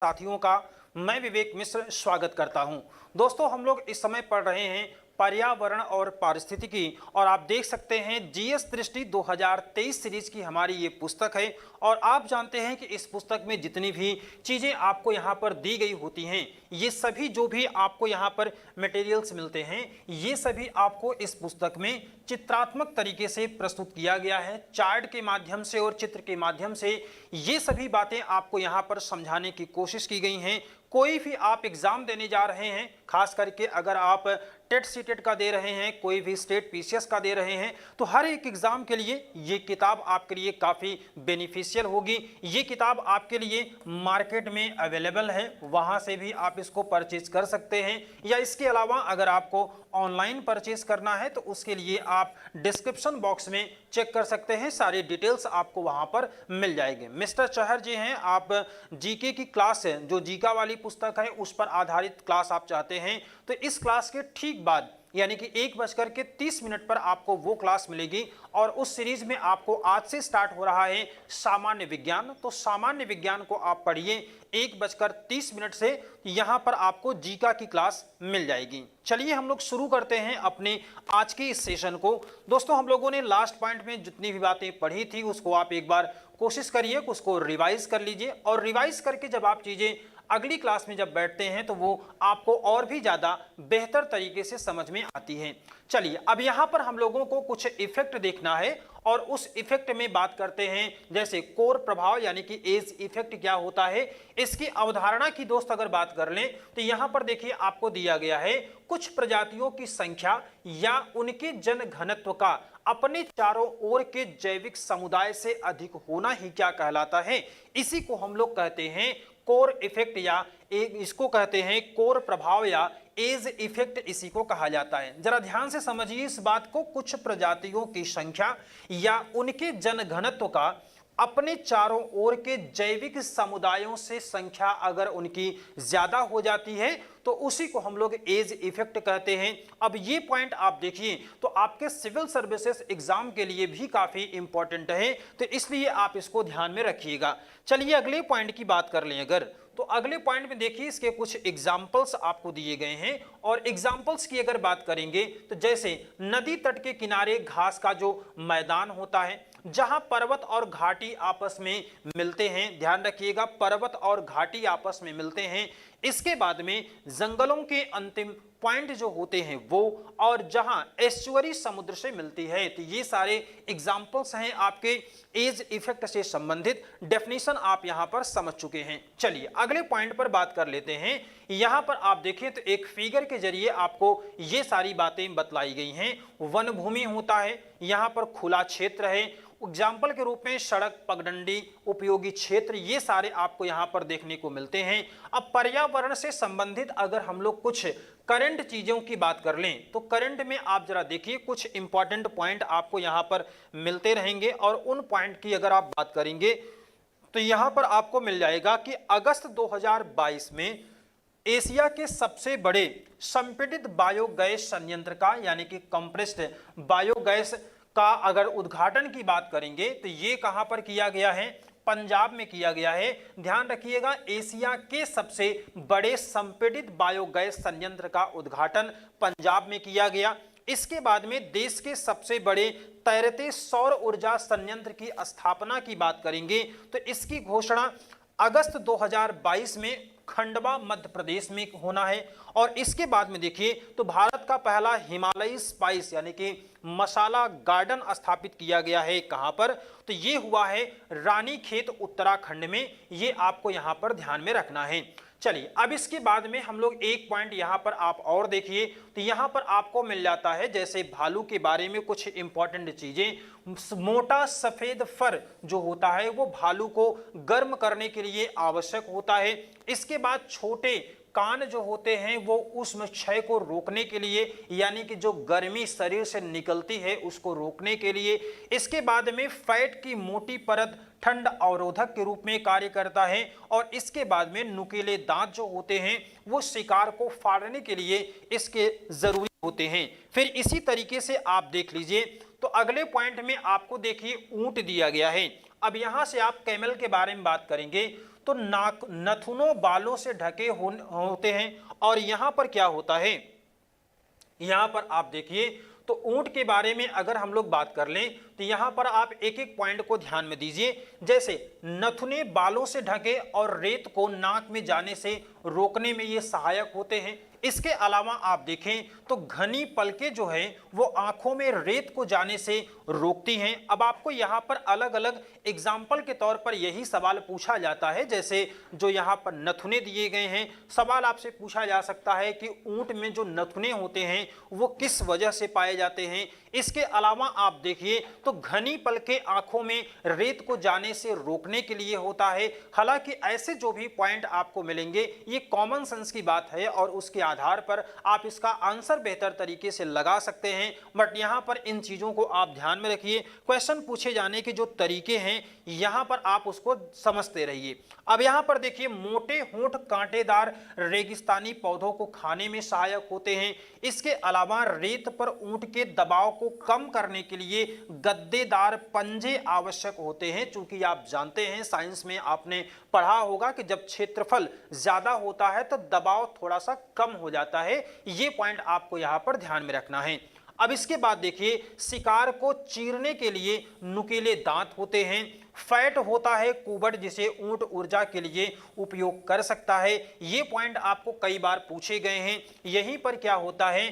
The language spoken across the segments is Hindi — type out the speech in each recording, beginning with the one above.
साथियों का मैं विवेक मिश्र स्वागत करता हूं। दोस्तों, हम लोग इस समय पढ़ रहे हैं पर्यावरण और पारिस्थितिकी और आप देख सकते हैं जीएस दृष्टि 2023 सीरीज की हमारी ये पुस्तक है। और आप जानते हैं कि इस पुस्तक में जितनी भी चीज़ें आपको यहाँ पर दी गई होती हैं, ये सभी जो भी आपको यहाँ पर मटेरियल्स मिलते हैं, ये सभी आपको इस पुस्तक में चित्रात्मक तरीके से प्रस्तुत किया गया है। चार्ट के माध्यम से और चित्र के माध्यम से ये सभी बातें आपको यहाँ पर समझाने की कोशिश की गई हैं। कोई भी आप एग्जाम देने जा रहे हैं, खास करके अगर आप टेट सीटेट का दे रहे हैं, कोई भी स्टेट पीसीएस का दे रहे हैं, तो हर एक एग्जाम के लिए ये किताब आपके लिए काफ़ी बेनिफिशियल होगी। ये किताब आपके लिए मार्केट में अवेलेबल है, वहाँ से भी आप इसको परचेज कर सकते हैं, या इसके अलावा अगर आपको ऑनलाइन परचेज करना है तो उसके लिए आप डिस्क्रिप्शन बॉक्स में चेक कर सकते हैं, सारी डिटेल्स आपको वहाँ पर मिल जाएगी। मिस्टर चहर जी हैं, आप जीके की क्लास है, जो जीका वाली पुस्तक है उस पर आधारित क्लास आप चाहते हैं, तो इस क्लास के ठीक बाद यानी कि 1:30 पर आपको वो क्लास मिलेगी। और उस सीरीज में आपको आज से स्टार्ट हो रहा है सामान्य विज्ञान। तो सामान्य विज्ञान को आप पढ़िए 1:30 से, यहाँ पर आपको जीका की क्लास मिल जाएगी। चलिए हम लोग शुरू करते हैं अपने आज के इस सेशन को। दोस्तों, हम लोगों ने लास्ट पॉइंट में जितनी भी बातें पढ़ी थी उसको आप एक बार कोशिश करिए, उसको रिवाइज कर लीजिए, और रिवाइज करके जब आप चीज़ें अगली क्लास में जब बैठते हैं तो वो आपको और भी ज़्यादा बेहतर तरीके से समझ में आती है। चलिए, अब यहाँ पर हम लोगों को कुछ इफेक्ट देखना है और उस इफेक्ट में बात करते हैं, जैसे कोर प्रभाव यानी कि एज इफेक्ट क्या होता है, इसकी अवधारणा की दोस्त अगर बात कर लें तो यहाँ पर देखिए आपको दिया गया है कुछ प्रजातियों की संख्या या उनके जन घनत्व का अपने चारों ओर के जैविक समुदाय से अधिक होना ही क्या कहलाता है। इसी को हम लोग कहते हैं कोर इफेक्ट, या इसको कहते हैं कोर प्रभाव या एज इफेक्ट, इसी को कहा जाता है। जरा ध्यान से समझिए इस बात को, कुछ प्रजातियों की संख्या या उनके जनघनत्व का अपने चारों ओर के जैविक समुदायों से संख्या अगर उनकी ज्यादा हो जाती है तो उसी को हम लोग एज इफेक्ट कहते हैं। अब ये पॉइंट आप देखिए तो आपके सिविल सर्विसेज एग्जाम के लिए भी काफी इंपॉर्टेंट है, तो इसलिए आप इसको ध्यान में रखिएगा। चलिए अगले पॉइंट की बात कर लें अगर, तो अगले पॉइंट में देखिए इसके कुछ एग्जाम्पल्स आपको दिए गए हैं। और एग्जाम्पल्स की अगर बात करेंगे तो जैसे नदी तट के किनारे घास का जो मैदान होता है, जहां पर्वत और घाटी आपस में मिलते हैं, ध्यान रखिएगा पर्वत और घाटी आपस में मिलते हैं। इसके बाद में जंगलों के अंतिम पॉइंट जो होते हैं वो, और जहां एस्चुअरी समुद्र से मिलती है, तो ये सारे एग्जाम्पल्स हैं आपके एज इफेक्ट से संबंधित। डेफिनेशन आप यहां पर समझ चुके हैं। चलिए अगले पॉइंट पर बात कर लेते हैं। यहां पर आप देखें तो एक फिगर के जरिए आपको ये सारी बातें बतलाई गई हैं। वन भूमि होता है, यहां पर खुला क्षेत्र है, एग्जाम्पल के रूप में सड़क, पगडंडी, उपयोगी क्षेत्र, ये सारे आपको यहां पर देखने को मिलते हैं। अब पर्यावरण से संबंधित अगर हम लोग कुछ करंट चीजों की बात कर लें तो करंट में आप जरा देखिए कुछ इंपॉर्टेंट पॉइंट आपको यहां पर मिलते रहेंगे। और उन पॉइंट की अगर आप बात करेंगे तो यहां पर आपको मिल जाएगा कि अगस्त 2022 में एशिया के सबसे बड़े संपीड़ित बायोगैस संयंत्र का यानी कि कंप्रेस्ड बायोगैस का अगर उद्घाटन की बात करेंगे तो ये कहां पर किया गया है, पंजाब में किया गया है। ध्यान रखिएगा एशिया के सबसे बड़े संपीड़ित बायोगैस संयंत्र का उद्घाटन पंजाब में किया गया। इसके बाद में देश के सबसे बड़े तैरते सौर ऊर्जा संयंत्र की स्थापना की बात करेंगे तो इसकी घोषणा अगस्त 2022 में खंडवा मध्य प्रदेश में होना है। और इसके बाद में देखिए तो भारत का पहला हिमालयी स्पाइस यानी कि मसाला गार्डन स्थापित किया गया है, कहां पर, तो ये हुआ है रानीखेत उत्तराखंड में। ये आपको यहां पर ध्यान में रखना है। चलिए अब इसके बाद में हम लोग एक पॉइंट यहां पर आप और देखिए तो यहां पर आपको मिल जाता है जैसे भालू के बारे में कुछ इंपॉर्टेंट चीजें। मोटा सफेद फर जो होता है वो भालू को गर्म करने के लिए आवश्यक होता है। इसके बाद छोटे कान जो होते हैं वो उष्ण क्षय को रोकने के लिए यानी कि जो गर्मी शरीर से निकलती है उसको रोकने के लिए। इसके बाद में फैट की मोटी परत ठंड अवरोधक के रूप में कार्य करता है। और इसके बाद में नुकीले दांत जो होते हैं वो शिकार को फाड़ने के लिए इसके जरूरी होते हैं। फिर इसी तरीके से आप देख लीजिए तो अगले पॉइंट में आपको देखिए ऊंट दिया गया है। अब यहां से आप कैमल के बारे में बात करेंगे तो नाक नथुनों बालों से ढके होते हैं। और यहां पर क्या होता है, यहां पर आप देखिए तो ऊंट के बारे में अगर हम लोग बात कर लें तो यहां पर आप एक एक पॉइंट को ध्यान में दीजिए। जैसे नथुने बालों से ढके और रेत को नाक में जाने से रोकने में ये सहायक होते हैं। इसके अलावा आप देखें तो घनी पलकें जो है वो आंखों में रेत को जाने से रोकती हैं। अब आपको यहाँ पर अलग अलग एग्जाम्पल के तौर पर यही सवाल पूछा जाता है। जैसे जो यहाँ पर नथुने दिए गए हैं, सवाल आपसे पूछा जा सकता है कि ऊंट में जो नथुने होते हैं वो किस वजह से पाए जाते हैं। इसके अलावा आप देखिए तो घनी पलकें आंखों में रेत को जाने से रोकने के लिए होता है। हालांकि ऐसे जो भी पॉइंट आपको मिलेंगे ये कॉमन सेंस की बात है और उसके आधार पर आप इसका आंसर बेहतर तरीके से लगा सकते हैं। बट यहां पर इन चीजों को आप ध्यान में रखिए। क्वेश्चन पूछे जाने के जो तरीके हैं यहां पर आप उसको समझते रहिए। अब यहां पर देखिए मोटे होंठ कांटेदार रेगिस्तानी पौधों को खाने में सहायक होते हैं। इसके अलावा रेत पर ऊंट के दबाव को कम करने के लिए गद्देदार पंजे आवश्यक होते हैं। चूंकि आप जानते हैं साइंस में आपने पढ़ा होगा कि जब क्षेत्रफल ज्यादा होता है तो दबाव थोड़ा सा कम हो जाता है। ये पॉइंट आपको यहां पर ध्यान में रखना है। अब इसके बाद देखिए शिकार को चीरने के लिए नुकीले दांत होते हैं। फैट होता है कुबड़ जिसे ऊंट ऊर्जा के लिए उपयोग कर सकता है। ये पॉइंट आपको कई बार पूछे गए हैं। यहीं पर क्या होता है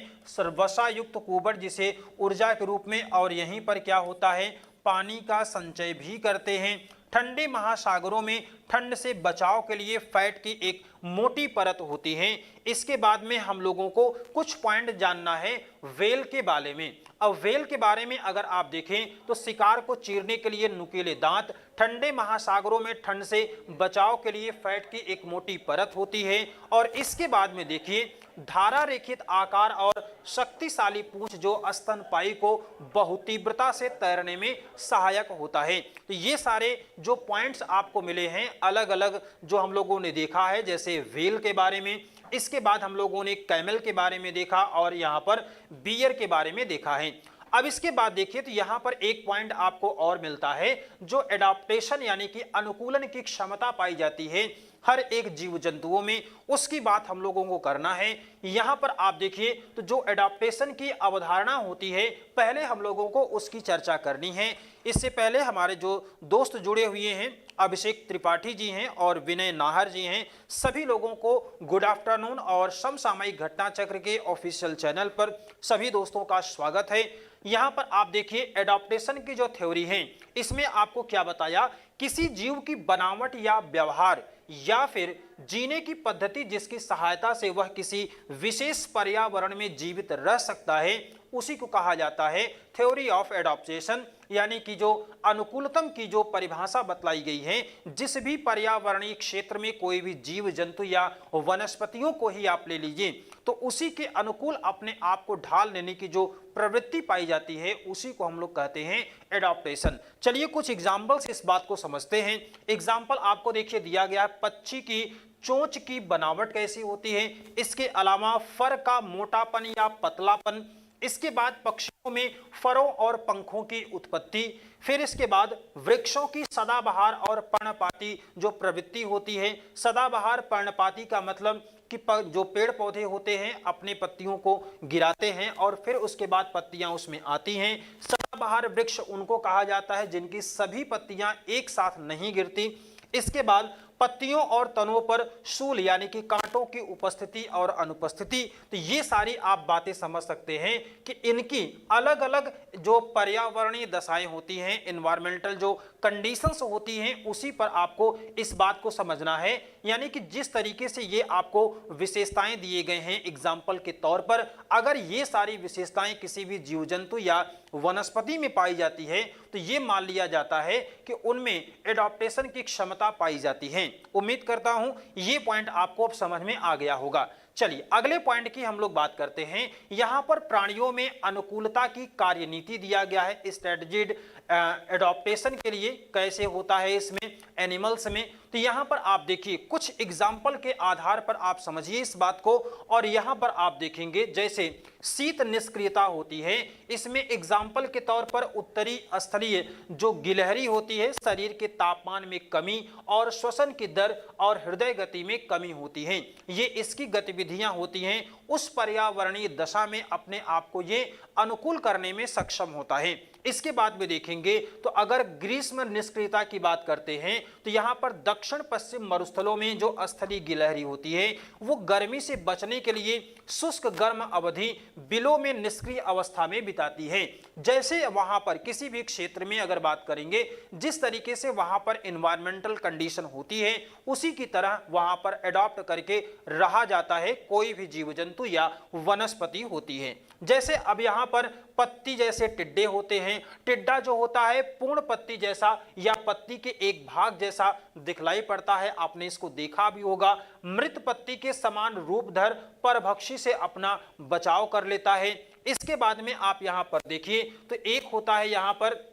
वसा युक्त कुबड़ जिसे ऊर्जा के रूप में, और यहीं पर क्या होता है पानी का संचय भी करते हैं। ठंडे महासागरों में ठंड से बचाव के लिए फैट की एक मोटी परत होती है। इसके बाद में हम लोगों को कुछ पॉइंट जानना है व्हेल के बारे में। अब व्हेल के बारे में अगर आप देखें तो शिकार को चीरने के लिए नुकीले दांत, ठंडे महासागरों में ठंड से बचाव के लिए फैट की एक मोटी परत होती है। और इसके बाद में देखिए धारा रेखित आकार और शक्तिशाली पूंछ जो स्तनपायी को बहुत तीव्रता से तैरने में सहायक होता है। तो ये सारे जो पॉइंट्स आपको मिले हैं अलग अलग जो हम लोगों ने देखा है, जैसे व्हेल के बारे में, इसके बाद हम लोगों ने कैमल के बारे में देखा और यहाँ पर बियर के बारे में देखा है। अब इसके बाद देखिए तो यहाँ पर एक पॉइंट आपको और मिलता है जो एडाप्टेशन यानी कि अनुकूलन की क्षमता पाई जाती है हर एक जीव जंतुओं में, उसकी बात हम लोगों को करना है। यहाँ पर आप देखिए तो जो एडाप्टेशन की अवधारणा होती है पहले हम लोगों को उसकी चर्चा करनी है। इससे पहले हमारे जो दोस्त जुड़े हुए हैं अभिषेक त्रिपाठी जी हैं और विनय नाहर जी हैं, सभी लोगों को गुड आफ्टरनून और समसामयिक घटना चक्र के ऑफिशियल चैनल पर सभी दोस्तों का स्वागत है। यहाँ पर आप देखिए एडाप्टेशन की जो थ्योरी है इसमें आपको क्या बताया, किसी जीव की बनावट या व्यवहार या फिर जीने की पद्धति जिसकी सहायता से वह किसी विशेष पर्यावरण में जीवित रह सकता है उसी को कहा जाता है थ्योरी ऑफ एडॉप्टेशन। यानी कि जो अनुकूलतम की जो परिभाषा बतलाई गई है, जिस भी पर्यावरणीय क्षेत्र में कोई भी जीव जंतु या वनस्पतियों को ही आप ले लीजिए तो उसी के अनुकूल अपने आप को ढाल लेने की जो प्रवृत्ति पाई जाती है उसी को हम लोग कहते हैं एडॉप्टेशन। चलिए कुछ एग्जाम्पल्स इस बात को समझते हैं। एग्जाम्पल आपको देखिए दिया गया है, पक्षी की चोंच की बनावट कैसी होती है, इसके अलावा फर का मोटापन या पतलापन, इसके बाद पक्षियों में फरों और पंखों की उत्पत्ति, फिर इसके बाद वृक्षों की सदाबहार और पर्णपाती जो प्रवृत्ति होती है। सदाबहार पर्णपाती का मतलब कि जो पेड़ पौधे होते हैं अपने पत्तियों को गिराते हैं और फिर उसके बाद पत्तियां उसमें आती हैं। सदाबहार वृक्ष उनको कहा जाता है जिनकी सभी पत्तियां एक साथ नहीं गिरती। इसके बाद पत्तियों और तनों पर शूल यानी कि कांटों की उपस्थिति और अनुपस्थिति। तो ये सारी आप बातें समझ सकते हैं कि इनकी अलग अलग जो पर्यावरणीय दशाएं होती हैं, एनवायरमेंटल जो कंडीशंस होती हैं, उसी पर आपको इस बात को समझना है। यानी कि जिस तरीके से ये आपको विशेषताएं दिए गए हैं एग्जाम्पल के तौर पर, अगर ये सारी विशेषताएं किसी भी जीव जंतु या वनस्पति में पाई जाती है तो ये मान लिया जाता है कि उनमें एडॉप्टेशन की क्षमता पाई जाती है। उम्मीद करता हूं ये पॉइंट आपको अब समझ में आ गया होगा। चलिए अगले पॉइंट की हम लोग बात करते हैं। यहां पर प्राणियों में अनुकूलता की कार्यनीति दिया गया है, स्ट्रेटजीड एडॉप्टेशन के लिए कैसे होता है इसमें एनिमल्स में। तो यहाँ पर आप देखिए कुछ एग्जाम्पल के आधार पर आप समझिए इस बात को। और यहाँ पर आप देखेंगे जैसे शीत निष्क्रियता होती है, इसमें एग्जाम्पल के तौर पर उत्तरी स्थलीय जो गिलहरी होती है शरीर के तापमान में कमी और श्वसन की दर और हृदय गति में कमी होती है, ये इसकी गतिविधियां होती हैं, उस पर्यावरणीय दशा में अपने आप को ये अनुकूल करने में सक्षम होता है। इसके बाद में देखेंगे तो अगर ग्रीष्म निष्क्रियता की बात करते हैं तो यहाँ पर दक्षिण पश्चिम मरुस्थलों में जो स्थलीय गिलहरी होती है वो गर्मी से बचने के लिए शुष्क गर्म अवधि बिलों में निष्क्रिय अवस्था में बिताती है। जैसे वहां पर किसी भी क्षेत्र में अगर बात करेंगे जिस तरीके से वहां पर एनवायरमेंटल कंडीशन होती है उसी की तरह वहां पर एडॉप्ट करके रहा जाता है कोई भी जीव जंतु या वनस्पति होती है। जैसे अब यहाँ पर पत्ती जैसे टिड्डे होते हैं, टिड्डा जो होता है पूर्ण पत्ती जैसा या पत्ती के एक भाग जैसा दिखलाई पड़ता है, आपने इसको देखा भी होगा। मृत पत्ती के समान रूपधर परभक्षी से अपना बचाव कर लेता है। इसके बाद में आप यहाँ पर देखिए तो एक होता है यहाँ पर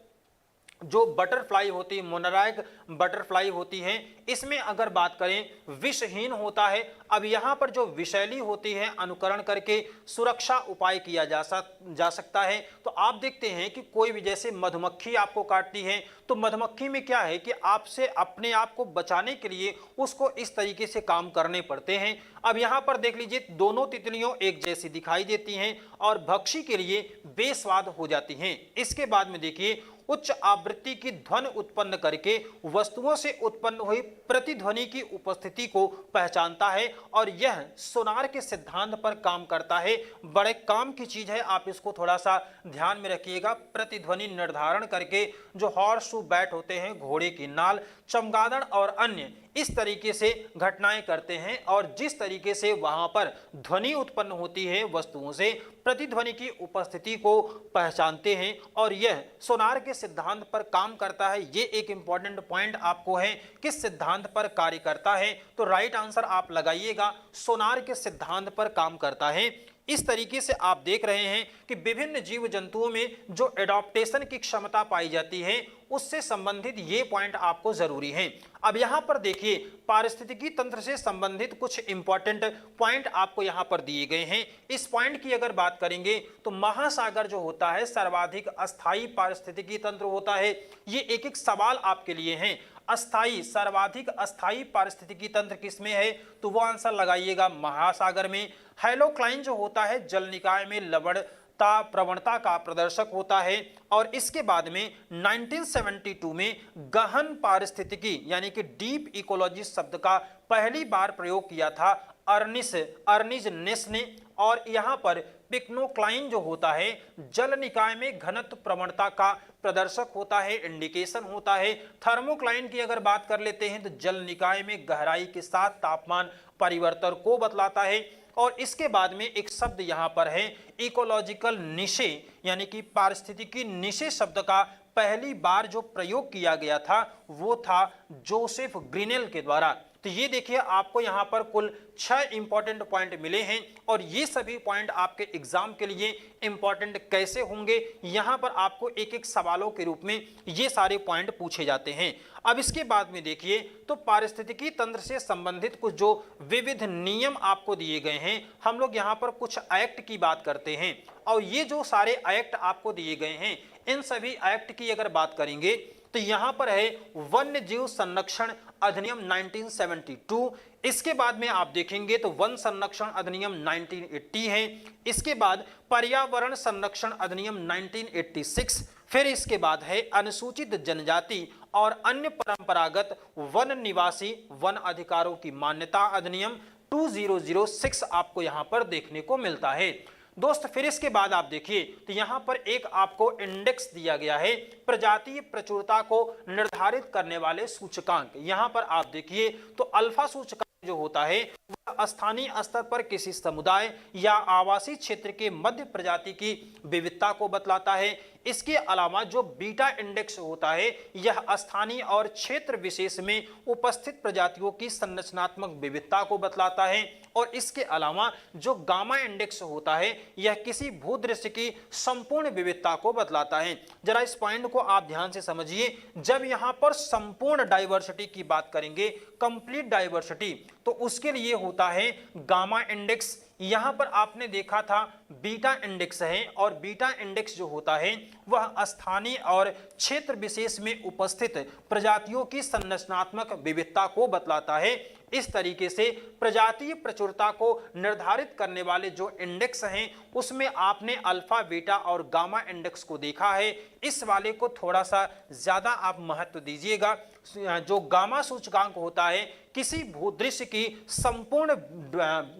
जो बटरफ्लाई होती है, मोनाराइग बटरफ्लाई होती है, इसमें अगर बात करें विषहीन होता है। अब यहाँ पर जो विषैली होती है अनुकरण करके सुरक्षा उपाय किया जा सकता है। तो आप देखते हैं कि कोई भी जैसे मधुमक्खी आपको काटती है तो मधुमक्खी में क्या है कि आपसे अपने आप को बचाने के लिए उसको इस तरीके से काम करने पड़ते हैं। अब यहाँ पर देख लीजिए दोनों तितलियों एक जैसी दिखाई देती हैं और भक्षी के लिए बेस्वाद हो जाती हैं। इसके बाद में देखिए उच्च आवृत्ति की ध्वनि उत्पन्न करके वस्तुओं से उत्पन्न हुई प्रतिध्वनि की उपस्थिति को पहचानता है और यह सोनार के सिद्धांत पर काम करता है। बड़े काम की चीज है, आप इसको थोड़ा सा ध्यान में रखिएगा। प्रतिध्वनि निर्धारण करके जो हॉर्स शू बैट होते हैं, घोड़े की नाल, चमगादड़ और अन्य इस तरीके से घटनाएं करते हैं और जिस तरीके से वहां पर ध्वनि उत्पन्न होती है वस्तुओं से प्रतिध्वनि की उपस्थिति को पहचानते हैं और यह सोनार के सिद्धांत पर काम करता है। ये एक इंपॉर्टेंट पॉइंट आपको है किस सिद्धांत पर कार्य करता है, तो राइट आंसर आप लगाइएगा सोनार के सिद्धांत पर काम करता है। इस तरीके से आप देख रहे हैं कि विभिन्न जीव जंतुओं में जो एडॉप्टेशन की क्षमता पाई जाती है उससे संबंधित ये पॉइंट आपको जरूरी है। अब यहां पर देखिए पारिस्थितिकी तंत्र से संबंधित कुछ इंपॉर्टेंट पॉइंट आपको यहां पर दिए गए हैं। इस पॉइंट की अगर बात करेंगे तो महासागर जो होता है सर्वाधिक अस्थायी पारिस्थितिकी तंत्र होता है। ये एक एक सवाल आपके लिए हैं। अस्थाई सर्वाधिक अस्थाई पारिस्थितिकी तंत्र किसमें है, तो वो आंसर लगाइएगा महासागर में। हैलोक्लाइन जो होता है जल निकाय में लवणता प्रवणता का प्रदर्शक होता है। और इसके बाद में 1972 में गहन पारिस्थितिकी यानी कि डीप इकोलॉजी शब्द का पहली बार प्रयोग किया था अर्निज नेस ने। और यहाँ पर पिक्नोक्लाइन जो होता है जल निकाय में घनत्व प्रवणता का प्रदर्शक होता है, इंडिकेशन होता है। थर्मोक्लाइन की अगर बात कर लेते हैं तो जल निकाय में गहराई के साथ तापमान परिवर्तन को बतलाता है। और इसके बाद में एक शब्द यहाँ पर है इकोलॉजिकल निशे यानी कि पारिस्थितिकी निशे शब्द का पहली बार जो प्रयोग किया गया था वो था जोसेफ ग्रीनेल के द्वारा। तो ये देखिए आपको यहाँ पर कुल 6 इंपॉर्टेंट पॉइंट मिले हैं और ये सभी पॉइंट आपके एग्जाम के लिए इंपॉर्टेंट कैसे होंगे, यहाँ पर आपको एक एक सवालों के रूप में ये सारे पॉइंट पूछे जाते हैं। अब इसके बाद में देखिए तो पारिस्थितिकी तंत्र से संबंधित कुछ जो विविध नियम आपको दिए गए हैं, हम लोग यहाँ पर कुछ एक्ट की बात करते हैं। और ये जो सारे एक्ट आपको दिए गए हैं इन सभी एक्ट की अगर बात करेंगे तो यहाँ पर है वन्य जीव संरक्षण अधिनियम 1972। इसके बाद में आप देखेंगे तो वन संरक्षण अधिनियम 1980 है। इसके बाद पर्यावरण संरक्षण अधिनियम 1986। फिर इसके बाद है अनुसूचित जनजाति और अन्य परंपरागत वन निवासी वन अधिकारों की मान्यता अधिनियम 2006 आपको यहाँ पर देखने को मिलता है। दोस्त फिर इसके बाद आप देखिए तो यहाँ पर एक आपको इंडेक्स दिया गया है प्रजातीय प्रचुरता को निर्धारित करने वाले सूचकांक। यहाँ पर आप देखिए तो अल्फा सूचकांक जो होता है वह स्थानीय स्तर पर किसी समुदाय या आवासीय क्षेत्र के मध्य प्रजाति की विविधता को बतलाता है। इसके अलावा जो बीटा इंडेक्स होता है यह स्थानीय और क्षेत्र विशेष में उपस्थित प्रजातियों की संरचनात्मक विविधता को बतलाता है। और इसके अलावा जो गामा इंडेक्स होता है यह किसी भूदृश्य की संपूर्ण विविधता को बतलाता है। जरा इस पॉइंट को आप ध्यान से समझिए, जब यहां पर संपूर्ण डाइवर्सिटी की बात करेंगे, कंप्लीट डाइवर्सिटी, तो उसके लिए होता है गामा इंडेक्स। यहां पर आपने देखा था बीटा इंडेक्स है, और बीटा इंडेक्स जो होता है वह स्थानीय और क्षेत्र विशेष में उपस्थित प्रजातियों की संरचनात्मक विविधता को बतलाता है। इस तरीके से प्रजातीय प्रचुरता को निर्धारित करने वाले जो इंडेक्स हैं उसमें आपने अल्फा, बीटा और गामा इंडेक्स को देखा है। इस वाले को थोड़ा सा ज्यादा आप महत्व दीजिएगा। जो गामा सूचकांक होता है किसी भूदृश्य की संपूर्ण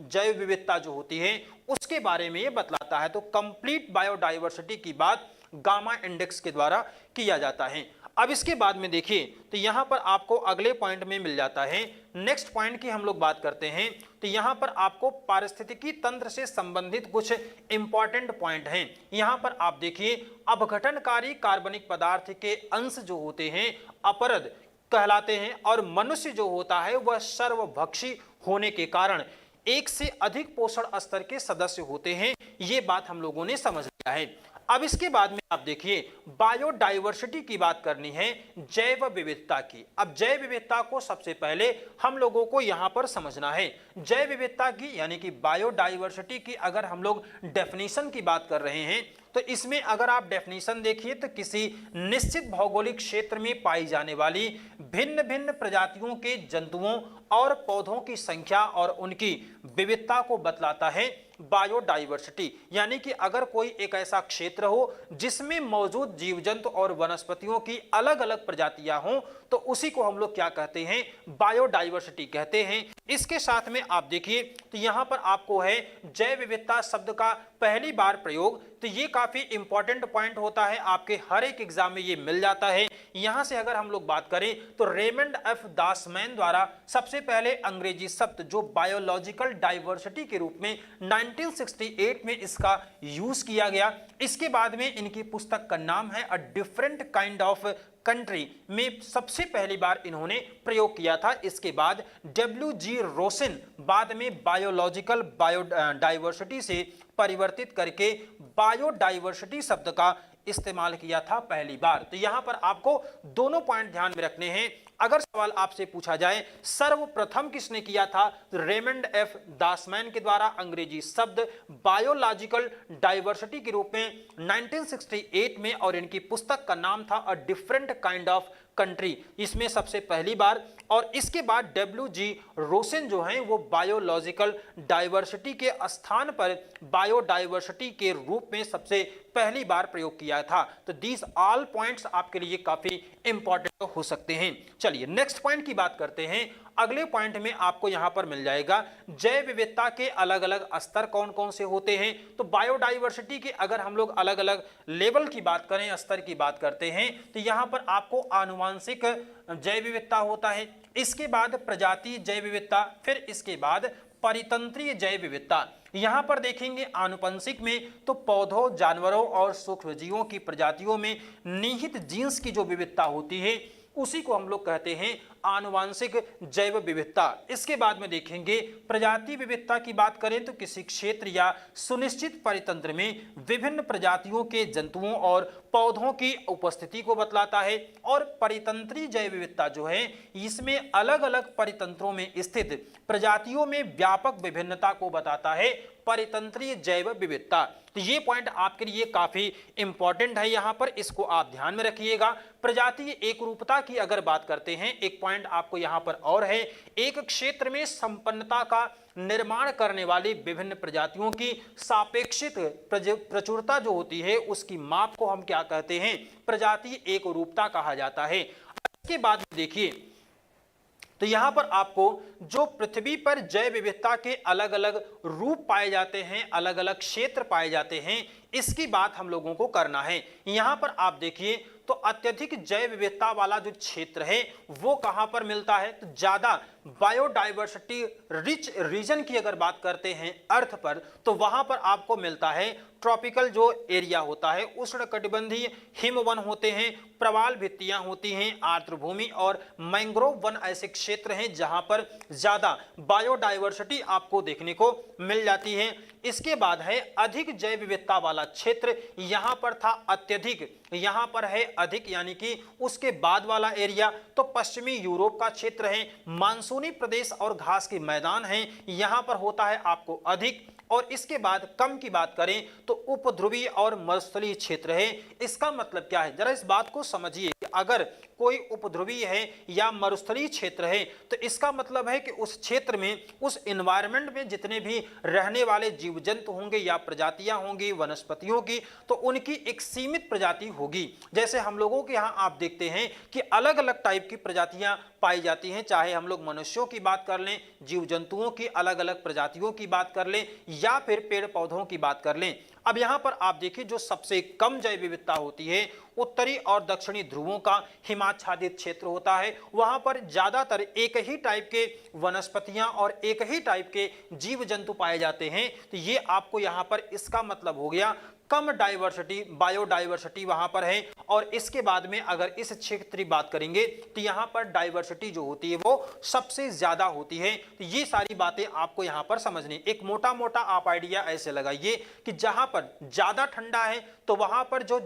जैव विविधता जो होती है उसके बारे में ये बतलाता है। तो कंप्लीट बायोडाइवर्सिटी की बात गामा इंडेक्स के द्वारा किया जाता है। अब इसके बाद में देखिए तो यहां पर आपको अगले पॉइंट में मिल जाता है। नेक्स्ट पॉइंट की हम लोग बात करते हैं तो यहां पर आपको पारिस्थितिकी तंत्र से संबंधित कुछ इंपॉर्टेंट पॉइंट हैं। यहां पर आप देखिए अपघटनकारी कार्बनिक पदार्थ के अंश जो होते हैं अपरद कहलाते हैं, और मनुष्य जो होता है वह सर्वभक्षी होने के कारण एक से अधिक पोषण स्तर के सदस्य होते हैं। ये बात हम लोगों ने समझ लिया है। अब इसके बाद में आप देखिए बायोडाइवर्सिटी की बात करनी है, जैव विविधता की। अब जैव विविधता को सबसे पहले हम लोगों को यहां पर समझना है। जैव विविधता की यानी कि बायोडाइवर्सिटी की अगर हम लोग डेफिनेशन की बात कर रहे हैं तो इसमें अगर आप डेफिनेशन देखिए तो किसी निश्चित भौगोलिक क्षेत्र में पाई जाने वाली भिन्न भिन्न प्रजातियों के जंतुओं और पौधों की संख्या और उनकी विविधता को बतलाता है बायोडाइवर्सिटी। यानी कि अगर कोई एक ऐसा क्षेत्र हो जिसमें मौजूद जीव जंतु और वनस्पतियों की अलग अलग प्रजातियां हों तो उसी को हम लोग क्या कहते हैं, बायोडाइवर्सिटी कहते हैं। इसके साथ में आप देखिए तो यहां पर आपको है जैव विविधता शब्द का पहली बार प्रयोग, तो ये काफी इंपॉर्टेंट पॉइंट होता है, आपके हर एक एग्जाम में ये मिल जाता है। यहां से अगर हम लोग बात करें तो रेमंड एफ दासमैन द्वारा सबसे पहले अंग्रेजी शब्द जो बायोलॉजिकल डाइवर्सिटी के रूप में 1968 में इसका यूज किया गया। इसके बाद में इनकी पुस्तक का नाम है a different kind of country में सबसे पहली बार इन्होंने प्रयोग किया था। इसके बाद डब्ल्यू.जी. रोसेन बाद में बायोलॉजिकल बायोडाइवर्सिटी से परिवर्तित करके बायोडाइवर्सिटी शब्द का इस्तेमाल किया था पहली बार। तो यहां पर आपको दोनों पॉइंट ध्यान में रखने हैं। अगर सवाल आपसे पूछा जाए सर्वप्रथम किसने किया था, रेमंड एफ दासमैन के द्वारा अंग्रेजी शब्द बायोलॉजिकल डाइवर्सिटी के रूप में 1968 में, और इनकी पुस्तक का नाम था a different kind of country, इसमें सबसे पहली बार। और इसके बाद डब्ल्यू.जी. रोसेन जो हैं वो बायोलॉजिकल डाइवर्सिटी के स्थान पर बायोडाइवर्सिटी के रूप में सबसे पहली बार प्रयोग किया था। तो दीज ऑल पॉइंट्स आपके लिए काफी इंपॉर्टेंट हो सकते हैं। चलिए नेक्स्ट पॉइंट की बात करते हैं। अगले पॉइंट में आपको यहां पर मिल जाएगा जैव विविधता के अलग अलग स्तर कौन कौन से होते हैं। तो बायोडाइवर्सिटी के अगर हम लोग अलग अलग लेवल की बात करें, स्तर की बात करते हैं, तो यहां पर आपको आनुवांशिक जैव विविधता होता है, इसके बाद प्रजातीय जैव विविधता, फिर इसके बाद परितंत्रीय जैव विविधता। यहां पर देखेंगे आनुवंशिक में तो पौधों, जानवरों और सूक्ष्मजीवों की प्रजातियों में निहित जीन्स की जो विविधता होती है उसी को हम लोग कहते हैं आनुवांशिक जैव विविधता। इसके बाद में देखेंगे प्रजाति विविधता की बात करें तो किसी क्षेत्र या सुनिश्चित परितंत्र में विभिन्न प्रजातियों के जंतुओं और पौधों की उपस्थिति को बतलाता है। और परितंत्रीय जैव विविधता जो है इसमें अलग अलग परितंत्रों में स्थित प्रजातियों में व्यापक विभिन्नता को बताता है परितंत्रीय जैव विविधता। तो ये पॉइंट आपके लिए काफी इंपॉर्टेंट है, यहां पर इसको आप ध्यान में रखिएगा। प्रजातीय एकरूपता की अगर बात करते हैं, एक पॉइंट आपको यहां पर और है, एक क्षेत्र में संपन्नता का निर्माण करने वाली विभिन्न प्रजातियों की सापेक्षिक प्रचुरता जो होती है उसकी माप को हम क्या कहते हैं, प्रजातीय एकरूपता कहा जाता है। इसके बाद देखिए तो यहां पर आपको जो पृथ्वी पर जैव विविधता के अलग अलग रूप पाए जाते हैं, अलग अलग क्षेत्र पाए जाते हैं, इसकी बात हम लोगों को करना है। यहां पर आप देखिए तो अत्यधिक जैव विविधता वाला जो क्षेत्र है वो कहां पर मिलता है, तो ज्यादा बायोडाइवर्सिटी रिच रीजन की अगर बात करते हैं अर्थ पर, तो वहां पर आपको मिलता है ट्रॉपिकल जो एरिया होता है, उष्णकटिबंधीय हिमवन होते हैं, प्रवाल भित्तियां होती हैं, आर्द्रभूमि और मैंग्रोव वन ऐसे क्षेत्र हैं जहां पर ज्यादा बायोडाइवर्सिटी आपको देखने को मिल जाती है। इसके बाद है अधिक जैव विविधता वाला क्षेत्र, यहां पर था अत्यधिक, यहां पर है अधिक, यानी कि उसके बाद वाला एरिया तो पश्चिमी यूरोप का क्षेत्र है, मानसूनी प्रदेश और घास के मैदान हैं, यहां पर होता है आपको अधिक। और इसके बाद कम की बात करें तो उपध्रुवीय और मरुस्थलीय क्षेत्र है। इसका मतलब क्या है, जरा इस बात को समझिए कि अगर कोई उपध्रुवीय है या मरुस्थलीय क्षेत्र है तो इसका मतलब है कि उस क्षेत्र में, उस एनवायरनमेंट में जितने भी रहने वाले जीव जंतु होंगे या प्रजातियां होंगी वनस्पतियों की, तो उनकी एक सीमित प्रजाति होगी। जैसे हम लोगों के यहाँ आप देखते हैं कि अलग अलग टाइप की प्रजातियां पाई जाती हैं, चाहे हम लोग मनुष्यों की बात कर लें, जीव जंतुओं की अलग अलग प्रजातियों की बात कर लें, या फिर पेड़ पौधों की बात कर लें। अब यहां पर आप देखिए जो सबसे कम जैव विविधता होती है उत्तरी और दक्षिणी ध्रुवों का हिमाच्छादित क्षेत्र होता है, वहां पर ज्यादातर एक ही टाइप के वनस्पतियां और एक ही टाइप के जीव जंतु पाए जाते हैं। तो ये आपको यहां पर इसका मतलब हो गया कम डाइवर्सिटी, बायोडाइवर्सिटी वहां पर है। और इसके बाद में अगर इस क्षेत्र की बात करेंगे तो यहां पर डाइवर्सिटी जो होती है वो सबसे ज्यादा होती है। तो ये सारी बातें आपको यहां पर समझनी। एक मोटा मोटा आप आइडिया ऐसे लगाइए कि जहां पर ज्यादा ठंडा है तो वहां पर जो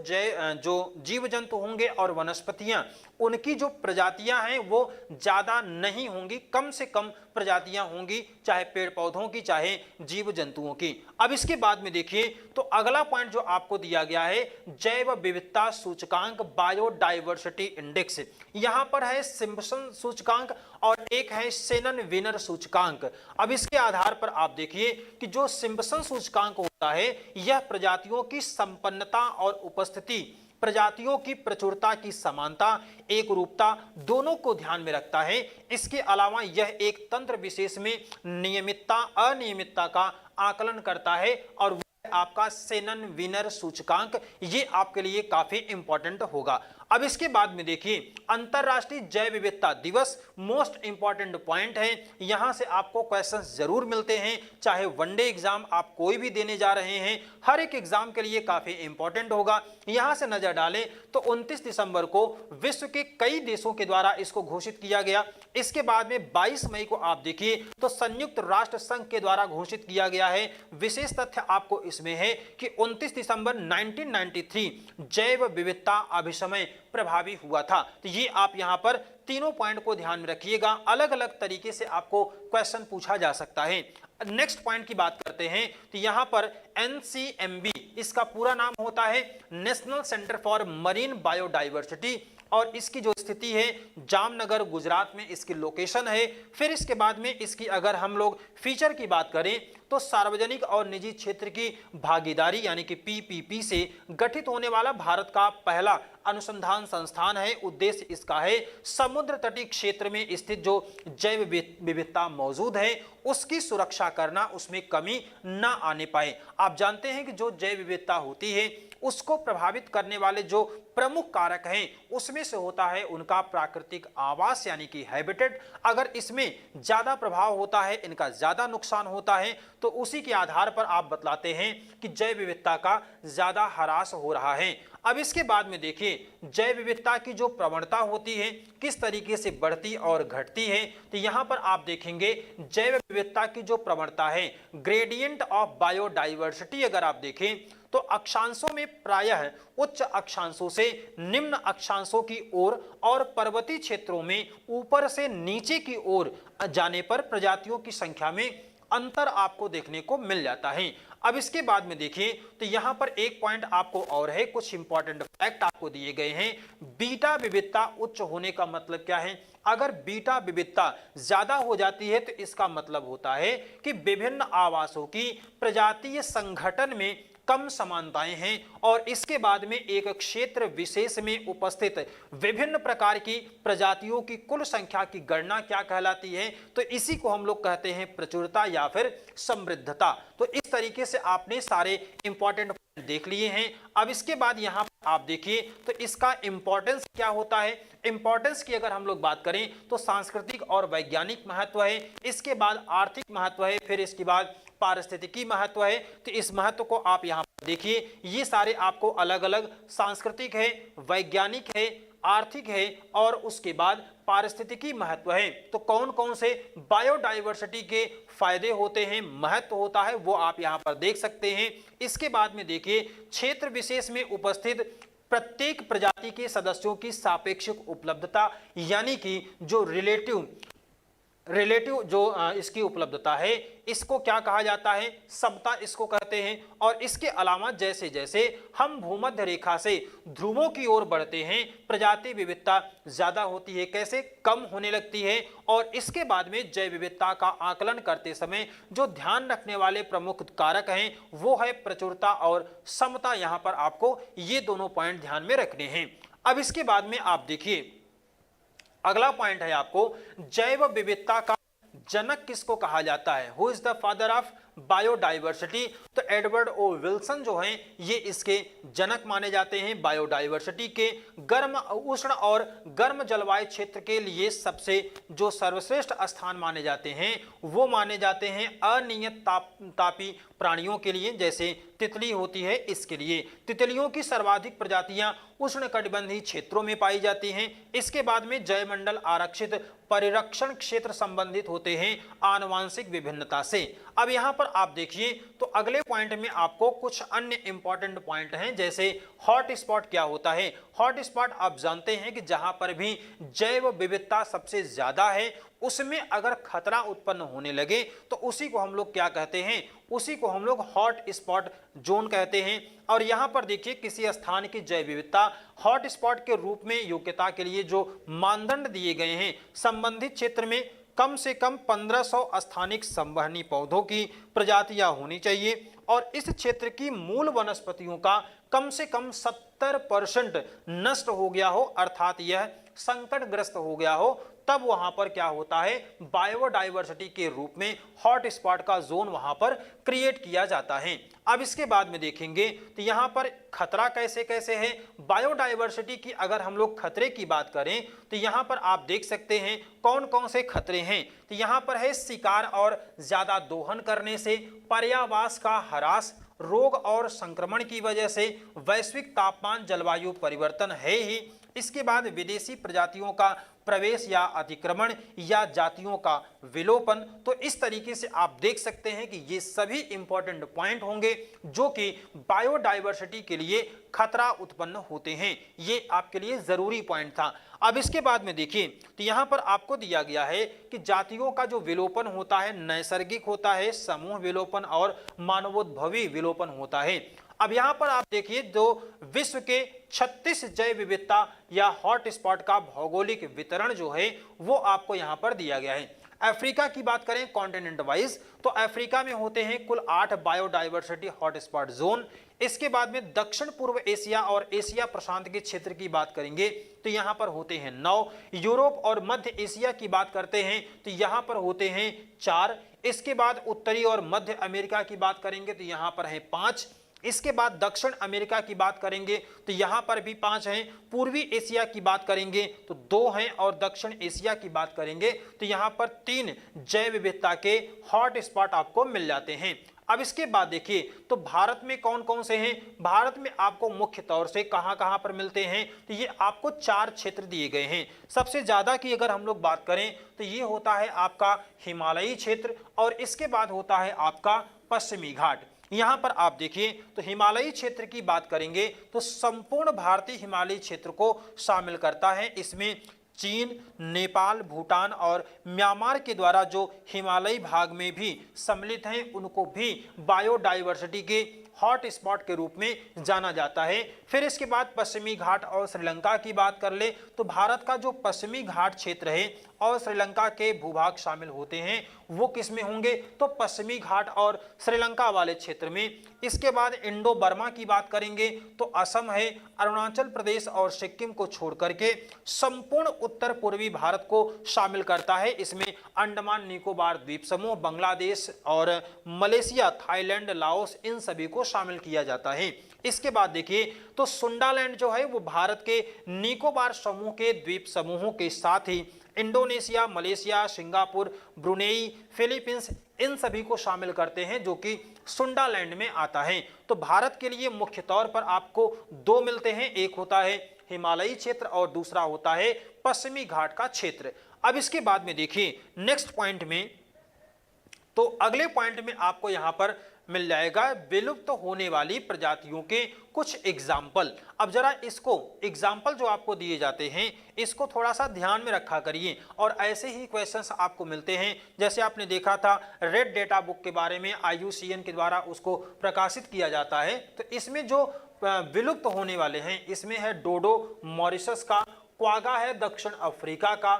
जीव जंतु होंगे और वनस्पतियां, उनकी जो प्रजातियां हैं वो ज्यादा नहीं होंगी, कम से कम प्रजातियां होंगी, चाहे पेड़ पौधों की चाहे जीव जंतुओं की। अब इसके बाद में देखिए तो अगला पॉइंट जो आपको दिया गया है जैव विविधता सूचकांक, बायोडाइवर्सिटी इंडेक्स। यहां पर है सिम्पसन सूचकांक और एक है शेनन विनर सूचकांक। अब इसके आधार पर आप देखिए कि जो सिम्पसन सूचकांक होता है यह प्रजातियों की संपन्नता और उपस्थिति, प्रजातियों की प्रचुरता की समानता, एक रूपता दोनों को ध्यान में रखता है। इसके अलावा यह एक तंत्र विशेष में नियमितता अनियमितता का आकलन करता है और आपका शेनन विनर सूचकांक, ये आपके लिए काफी इंपॉर्टेंट होगा। अब इसके बाद में देखिए अंतरराष्ट्रीय जैव विविधता दिवस मोस्ट इंपॉर्टेंट पॉइंट है। यहां से आपको क्वेश्चंस जरूर मिलते हैं, चाहे वनडे एग्जाम आप कोई भी देने जा रहे हैं, हर एक एग्जाम के लिए काफी इंपॉर्टेंट होगा। यहां से नजर डालें तो 29 दिसंबर को विश्व के कई देशों के द्वारा इसको घोषित किया गया। इसके बाद में 22 मई को आप देखिए तो संयुक्त राष्ट्र संघ के द्वारा घोषित किया गया है। विशेष तथ्य आपको इसमें है कि 29 दिसंबर 1993 जैव विविधता अभिसमय प्रभावी हुआ था। तो ये आप यहां पर तीनों पॉइंट को ध्यान में रखिएगा, अलग अलग तरीके से आपको क्वेश्चन पूछा जा सकता है। नेक्स्ट पॉइंट की बात करते हैं तो यहां पर NCMB, इसका पूरा नाम होता है national centre for marine biodiversity, और इसकी जो स्थिति है जामनगर गुजरात में इसकी लोकेशन है। फिर इसके बाद में इसकी अगर हम लोग फीचर की बात करें तो सार्वजनिक और निजी क्षेत्र की भागीदारी यानी कि PPP से गठित होने वाला भारत का पहला अनुसंधान संस्थान है। उद्देश्य इसका है समुद्र तटीय क्षेत्र में स्थित जो जैव विविधता मौजूद है उसकी सुरक्षा करना, उसमें कमी न आने पाए। आप जानते हैं कि जो जैव विविधता होती है उसको प्रभावित करने वाले जो प्रमुख कारक हैं उसमें से होता है उनका प्राकृतिक आवास यानी कि हैबिटेट। अगर इसमें ज्यादा प्रभाव होता है, इनका ज्यादा नुकसान होता है, तो उसी के आधार पर आप बतलाते हैं कि जैव विविधता का ज्यादा ह्रास हो रहा है। अब इसके बाद में देखिए जैव विविधता की जो प्रवणता होती है किस तरीके से बढ़ती और घटती है। तो यहां पर आप देखेंगे जैव विविधता की जो प्रवणता है ग्रेडियंट ऑफ बायोडाइवर्सिटी, अगर आप देखें तो अक्षांशों में प्रायः उच्च अक्षांशों से निम्न अक्षांशों की ओर और पर्वतीय क्षेत्रों में ऊपर से नीचे की ओर जाने पर प्रजातियों की संख्या में अंतर आपको देखने को मिल जाता है। अब इसके बाद में देखिए तो यहां पर एक पॉइंट आपको और है, कुछ इंपॉर्टेंट फैक्ट आपको दिए गए हैं। बीटा विविधता उच्च होने का मतलब क्या है? अगर बीटा विविधता ज्यादा हो जाती है तो इसका मतलब होता है कि विभिन्न आवासों की प्रजातीय संगठन में कम समानताएं हैं और इसके बाद में एक क्षेत्र विशेष में उपस्थित विभिन्न प्रकार की प्रजातियों की कुल संख्या की गणना क्या कहलाती है? तो इसी को हम लोग कहते हैं प्रचुरता या फिर समृद्धता। तो इस तरीके से आपने सारे इंपॉर्टेंट देख लिए हैं। अब इसके बाद यहाँ आप देखिए तो इसका इंपॉर्टेंस क्या होता है। इंपॉर्टेंस की अगर हम लोग बात करें तो सांस्कृतिक और वैज्ञानिक महत्व है, इसके बाद आर्थिक महत्व है, फिर इसके बाद पारिस्थितिकी महत्व है। तो इस महत्व को आप यहाँ पर देखिए, ये सारे आपको अलग अलग सांस्कृतिक है, वैज्ञानिक है, आर्थिक है और उसके बाद पारिस्थितिकी महत्व है। तो कौन कौन से बायोडाइवर्सिटी के फायदे होते हैं, महत्व होता है, वो आप यहां पर देख सकते हैं। इसके बाद में देखिए क्षेत्र विशेष में उपस्थित प्रत्येक प्रजाति के सदस्यों की सापेक्षिक उपलब्धता, यानी कि जो रिलेटिव जो इसकी उपलब्धता है, इसको क्या कहा जाता है, समता इसको कहते हैं। और इसके अलावा जैसे जैसे हम भूमध्य रेखा से ध्रुवों की ओर बढ़ते हैं, प्रजाति विविधता ज्यादा होती है, कैसे कम होने लगती है। और इसके बाद में जैव विविधता का आकलन करते समय जो ध्यान रखने वाले प्रमुख कारक हैं वो है प्रचुरता और समता। यहां पर आपको ये दोनों पॉइंट ध्यान में रखने हैं। अब इसके बाद में आप देखिए अगला पॉइंट है आपको, जैव विविधता का जनक किसको कहा जाता है, who is the father of biodiversity. तो एडवर्ड ओ विल्सन जो हैं ये इसके जनक माने जाते हैं। बायोडाइवर्सिटी के गर्म उष्ण और गर्म जलवायु क्षेत्र के लिए सबसे जो सर्वश्रेष्ठ स्थान माने जाते हैं वो माने जाते हैं अनियत तापी प्राणियों के लिए, जैसे तितली होती है इसके लिए। तितलियों की सर्वाधिक प्रजातियां उष्णकटिबंधीय क्षेत्रों में पाई जाती हैं। इसके बाद में जैवमंडल आरक्षित परिरक्षण क्षेत्र संबंधित होते हैं आनुवांशिक विभिन्नता से। अब यहां पर आप देखिए तो अगले पॉइंट में आपको कुछ अन्य इंपॉर्टेंट पॉइंट हैं, जैसे हॉट स्पॉट क्या होता है। हॉट स्पॉट आप जानते हैं कि जहां पर भी जैव विविधता सबसे ज्यादा है उसमें अगर खतरा उत्पन्न होने लगे तो उसी को हम लोग क्या कहते हैं, उसी को हम लोग हॉट स्पॉट जोन कहते हैं। और यहां पर देखिए किसी स्थान की जैव विविधता हॉट स्पॉट के रूप में योग्यता के लिए जो मानदंड दिए गए हैं, संबंधित क्षेत्र में कम से कम 1500 स्थानिक संवहनी पौधों की प्रजातियां होनी चाहिए और इस क्षेत्र की मूल वनस्पतियों का कम से कम 70% नष्ट हो गया हो, अर्थात यह संकटग्रस्त हो गया हो, तब वहां पर क्या होता है, बायोडाइवर्सिटी के रूप में हॉट स्पॉट का जोन वहां पर क्रिएट किया जाता है। अब इसके बाद में देखेंगे तो यहां पर खतरा कैसे कैसे है। बायोडाइवर्सिटी की अगर हम लोग खतरे की बात करें तो यहां पर आप देख सकते हैं कौन कौन से खतरे हैं। तो यहां पर है शिकार और ज्यादा दोहन करने से, पर्यावास का ह्रास, रोग और संक्रमण की वजह से, वैश्विक तापमान जलवायु परिवर्तन है ही, इसके बाद विदेशी प्रजातियों का प्रवेश या अतिक्रमण या जातियों का विलोपन। तो इस तरीके से आप देख सकते हैं कि ये सभी इंपॉर्टेंट पॉइंट होंगे जो कि बायोडाइवर्सिटी के लिए खतरा उत्पन्न होते हैं। ये आपके लिए जरूरी पॉइंट था। अब इसके बाद में देखिए तो यहां पर आपको दिया गया है कि जातियों का जो विलोपन होता है नैसर्गिक होता है, समूह विलोपन और मानवोद्भवी विलोपन होता है। अब यहां पर आप देखिए जो विश्व के 36 जैव विविधता या हॉट स्पॉट का भौगोलिक वितरण जो है वो आपको यहां पर दिया गया है। अफ्रीका की बात करें कॉन्टिनेंट वाइज तो अफ्रीका में होते हैं कुल 8 बायोडाइवर्सिटी हॉटस्पॉट जोन। इसके बाद में दक्षिण पूर्व एशिया और एशिया प्रशांत के क्षेत्र की बात करेंगे तो यहां पर होते हैं 9। यूरोप और मध्य एशिया की बात करते हैं तो यहां पर होते हैं 4। इसके बाद उत्तरी और मध्य अमेरिका की बात करेंगे तो यहां पर है 5। इसके बाद दक्षिण अमेरिका की बात करेंगे तो यहां पर भी 5 हैं। पूर्वी एशिया की बात करेंगे तो 2 हैं और दक्षिण एशिया की बात करेंगे तो यहां पर 3 जैव विविधता के हॉट स्पॉट आपको मिल जाते हैं। अब इसके बाद देखिए तो भारत में कौन कौन से हैं। भारत में आपको मुख्य तौर से कहां पर मिलते हैं तो ये आपको 4 क्षेत्र दिए गए हैं। सबसे ज्यादा की अगर हम लोग बात करें तो ये होता है आपका हिमालयी क्षेत्र और इसके बाद होता है आपका पश्चिमी घाट। यहां पर आप देखिए तो हिमालयी क्षेत्र की बात करेंगे तो संपूर्ण भारतीय हिमालयी क्षेत्र को शामिल करता है। इसमें चीन, नेपाल, भूटान और म्यांमार के द्वारा जो हिमालयी भाग में भी सम्मिलित हैं उनको भी बायोडाइवर्सिटी के हॉट स्पॉट के रूप में जाना जाता है। फिर इसके बाद पश्चिमी घाट और श्रीलंका की बात कर ले तो भारत का जो पश्चिमी घाट क्षेत्र है और श्रीलंका के भूभाग शामिल होते हैं वो किस में होंगे, तो पश्चिमी घाट और श्रीलंका वाले क्षेत्र में। इसके बाद इंडो बर्मा की बात करेंगे तो असम है, अरुणाचल प्रदेश और सिक्किम को छोड़ करके संपूर्ण उत्तर पूर्वी भारत को शामिल करता है। इसमें अंडमान निकोबार द्वीप समूह, बांग्लादेश और मलेशिया, थाईलैंड, लाओस, इन सभी को शामिल किया जाता है। इसके बाद देखिए तो सुंडालैंड जो है वो भारत के निकोबार समूह के द्वीप समूहों के साथ ही Indonesia, Malaysia, Singapore, Brunei, Philippines, इन सभी को शामिल करते हैं जो कि सुंडालैंड में आता है। तो भारत के लिए मुख्य तौर पर आपको दो मिलते हैं, एक होता है हिमालयी क्षेत्र और दूसरा होता है पश्चिमी घाट का क्षेत्र। अब इसके बाद में देखिए नेक्स्ट पॉइंट में, तो अगले पॉइंट में आपको यहां पर मिल जाएगा विलुप्त होने वाली प्रजातियों के कुछ एग्जाम्पल। अब जरा इसको एग्जाम्पल जो आपको दिए जाते हैं इसको थोड़ा सा ध्यान में रखा करिए और ऐसे ही क्वेश्चंस आपको मिलते हैं। जैसे आपने देखा था रेड डेटा बुक के बारे में IUCN के द्वारा उसको प्रकाशित किया जाता है, तो इसमें जो विलुप्त होने वाले हैं इसमें है डोडो मॉरिशस का, क्वागा है दक्षिण अफ्रीका का,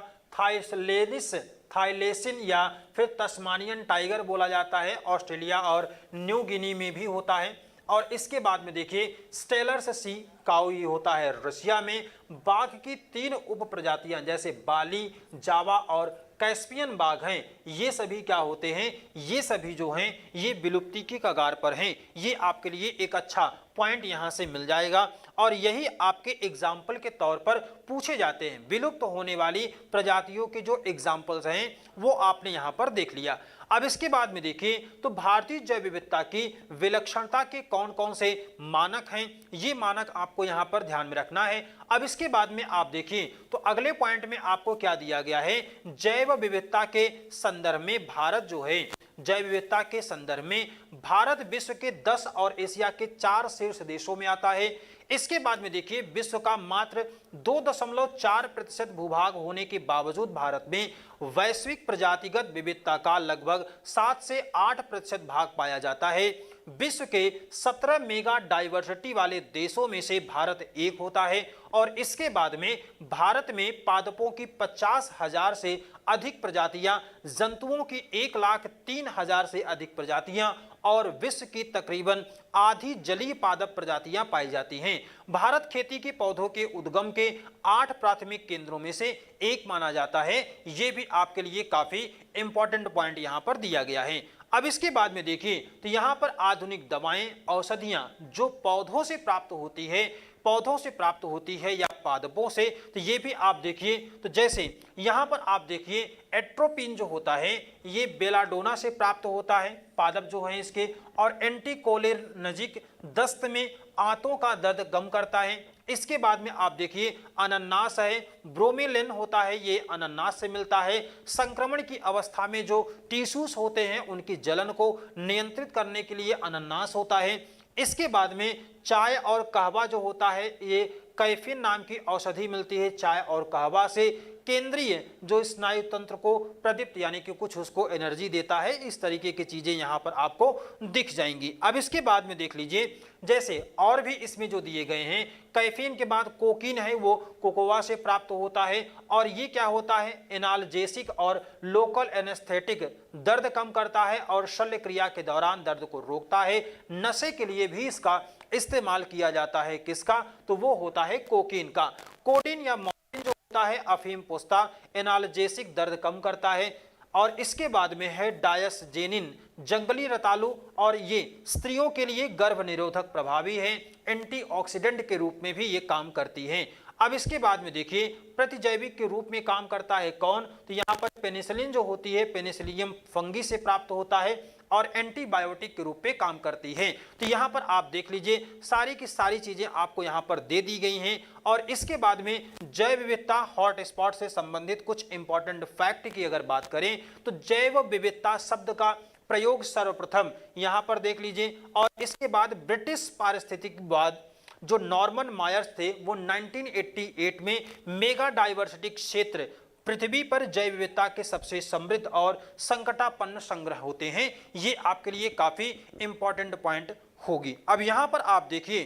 थाईलेसिन या फिर तस्मानियन टाइगर बोला जाता है, ऑस्ट्रेलिया और न्यू गिनी में भी होता है। और इसके बाद में देखिए स्टेलर्स सी काऊ होता है रशिया में। बाघ की 3 उप प्रजातियां जैसे बाली, जावा और कैस्पियन बाघ हैं, ये सभी क्या होते हैं, ये सभी जो हैं ये विलुप्ति की कगार पर हैं। ये आपके लिए एक अच्छा पॉइंट यहां से मिल जाएगा और यही आपके एग्जाम्पल के तौर पर पूछे जाते हैं। विलुप्त होने वाली प्रजातियों के जो एग्जाम्पल्स हैं वो आपने यहां पर देख लिया। अब इसके बाद में देखिए तो भारतीय जैव विविधता की विलक्षणता के कौन कौन से मानक हैं, ये मानक आपको यहां पर ध्यान में रखना है। अब इसके बाद में आप देखिए तो अगले पॉइंट में आपको क्या दिया गया है, जैव विविधता के संदर्भ में भारत जो है, जैव विविधता के संदर्भ में भारत विश्व के 10 और एशिया के 4 शीर्ष देशों में आता है। इसके बाद में देखिए विश्व का मात्र 2.4% भूभाग होने के बावजूद भारत में वैश्विक प्रजातिगत विविधता का लगभग 7 से 8% भाग पाया जाता है। विश्व के 17 मेगा डाइवर्सिटी वाले देशों में से भारत एक होता है और इसके बाद में भारत में पादपों की 50,000 से अधिक प्रजातियां, जंतुओं की 1,03,000 से अधिक प्रजातियां और विश्व की तकरीबन आधी जलीय पादप प्रजातियां पाई जाती हैं। भारत खेती के पौधों के उद्गम के 8 प्राथमिक केंद्रों में से एक माना जाता है। यह भी आपके लिए काफी इंपॉर्टेंट पॉइंट यहां पर दिया गया है। अब इसके बाद में देखिए तो यहां पर आधुनिक दवाएं, औषधियां जो पौधों से प्राप्त होती है या पादपों से, तो ये भी आप देखिए तो जैसे यहां पर आप देखिए एट्रोपिन जो होता है ये बेलाडोना से प्राप्त होता है, पादप जो है इसके, और एंटीकोलिनर्जिक दस्त में आंतों का दर्द कम करता है। इसके बाद में आप देखिए अनानास है, ब्रोमेलिन होता है, ये अनानास से मिलता है। संक्रमण की अवस्था में जो टिश्यूज होते हैं उनकी जलन को नियंत्रित करने के लिए अनानास होता है। इसके बाद में चाय और कहवा जो होता है ये कैफीन नाम की औषधि मिलती है। चाय और कहवा से केंद्रीय जो स्नायु तंत्र को प्रदीप्त यानी कि कुछ उसको एनर्जी देता है। इस तरीके की चीजें यहाँ पर आपको दिख जाएंगी। अब इसके बाद में देख लीजिए जैसे और भी इसमें जो दिए गए हैं, कैफीन के बाद कोकीन है वो कोकोआ से प्राप्त होता है और ये क्या होता है, एनाल्जेसिक और लोकल एनेस्थेटिक, दर्द कम करता है और शल्य क्रिया के दौरान दर्द को रोकता है। नशे के लिए भी इसका इस्तेमाल किया जाता है, किसका, तो वो होता है कोकीन का। कोडीन या मॉर्फिन जो होता है अफीम पोस्ता, एनाल्जेसिक, दर्द कम करता है। और इसके बाद में है डायसजेनिन, जंगली रतालू, और ये स्त्रियों के लिए गर्भ निरोधक प्रभावी है, एंटीऑक्सीडेंट के रूप में भी ये काम करती है। अब इसके बाद में देखिए प्रतिजैविक के रूप में काम करता है कौन, तो यहाँ पर पेनिसिलिन जो होती है पेनिसिलियम फंगी से प्राप्त होता है और एंटीबायोटिक के रूप में काम करती है। तो यहाँ पर आप देख लीजिए सारी की सारी चीजें आपको यहाँ पर दे दी गई हैं। और इसके बाद में जैव विविधता हॉट स्पॉट से संबंधित कुछ इंपॉर्टेंट फैक्ट की अगर बात करें तो जैव विविधता शब्द का प्रयोग सर्वप्रथम यहाँ पर देख लीजिए। और इसके बाद ब्रिटिश पारिस्थितिकवाद जो नॉर्मन मायर्स थे वो 1988 में मेगा डाइवर्सिटी क्षेत्र पृथ्वी पर जैव विविधता के सबसे समृद्ध और संकटापन्न संग्रह होते हैं। ये आपके लिए काफी इंपॉर्टेंट पॉइंट होगी। अब यहां पर आप देखिए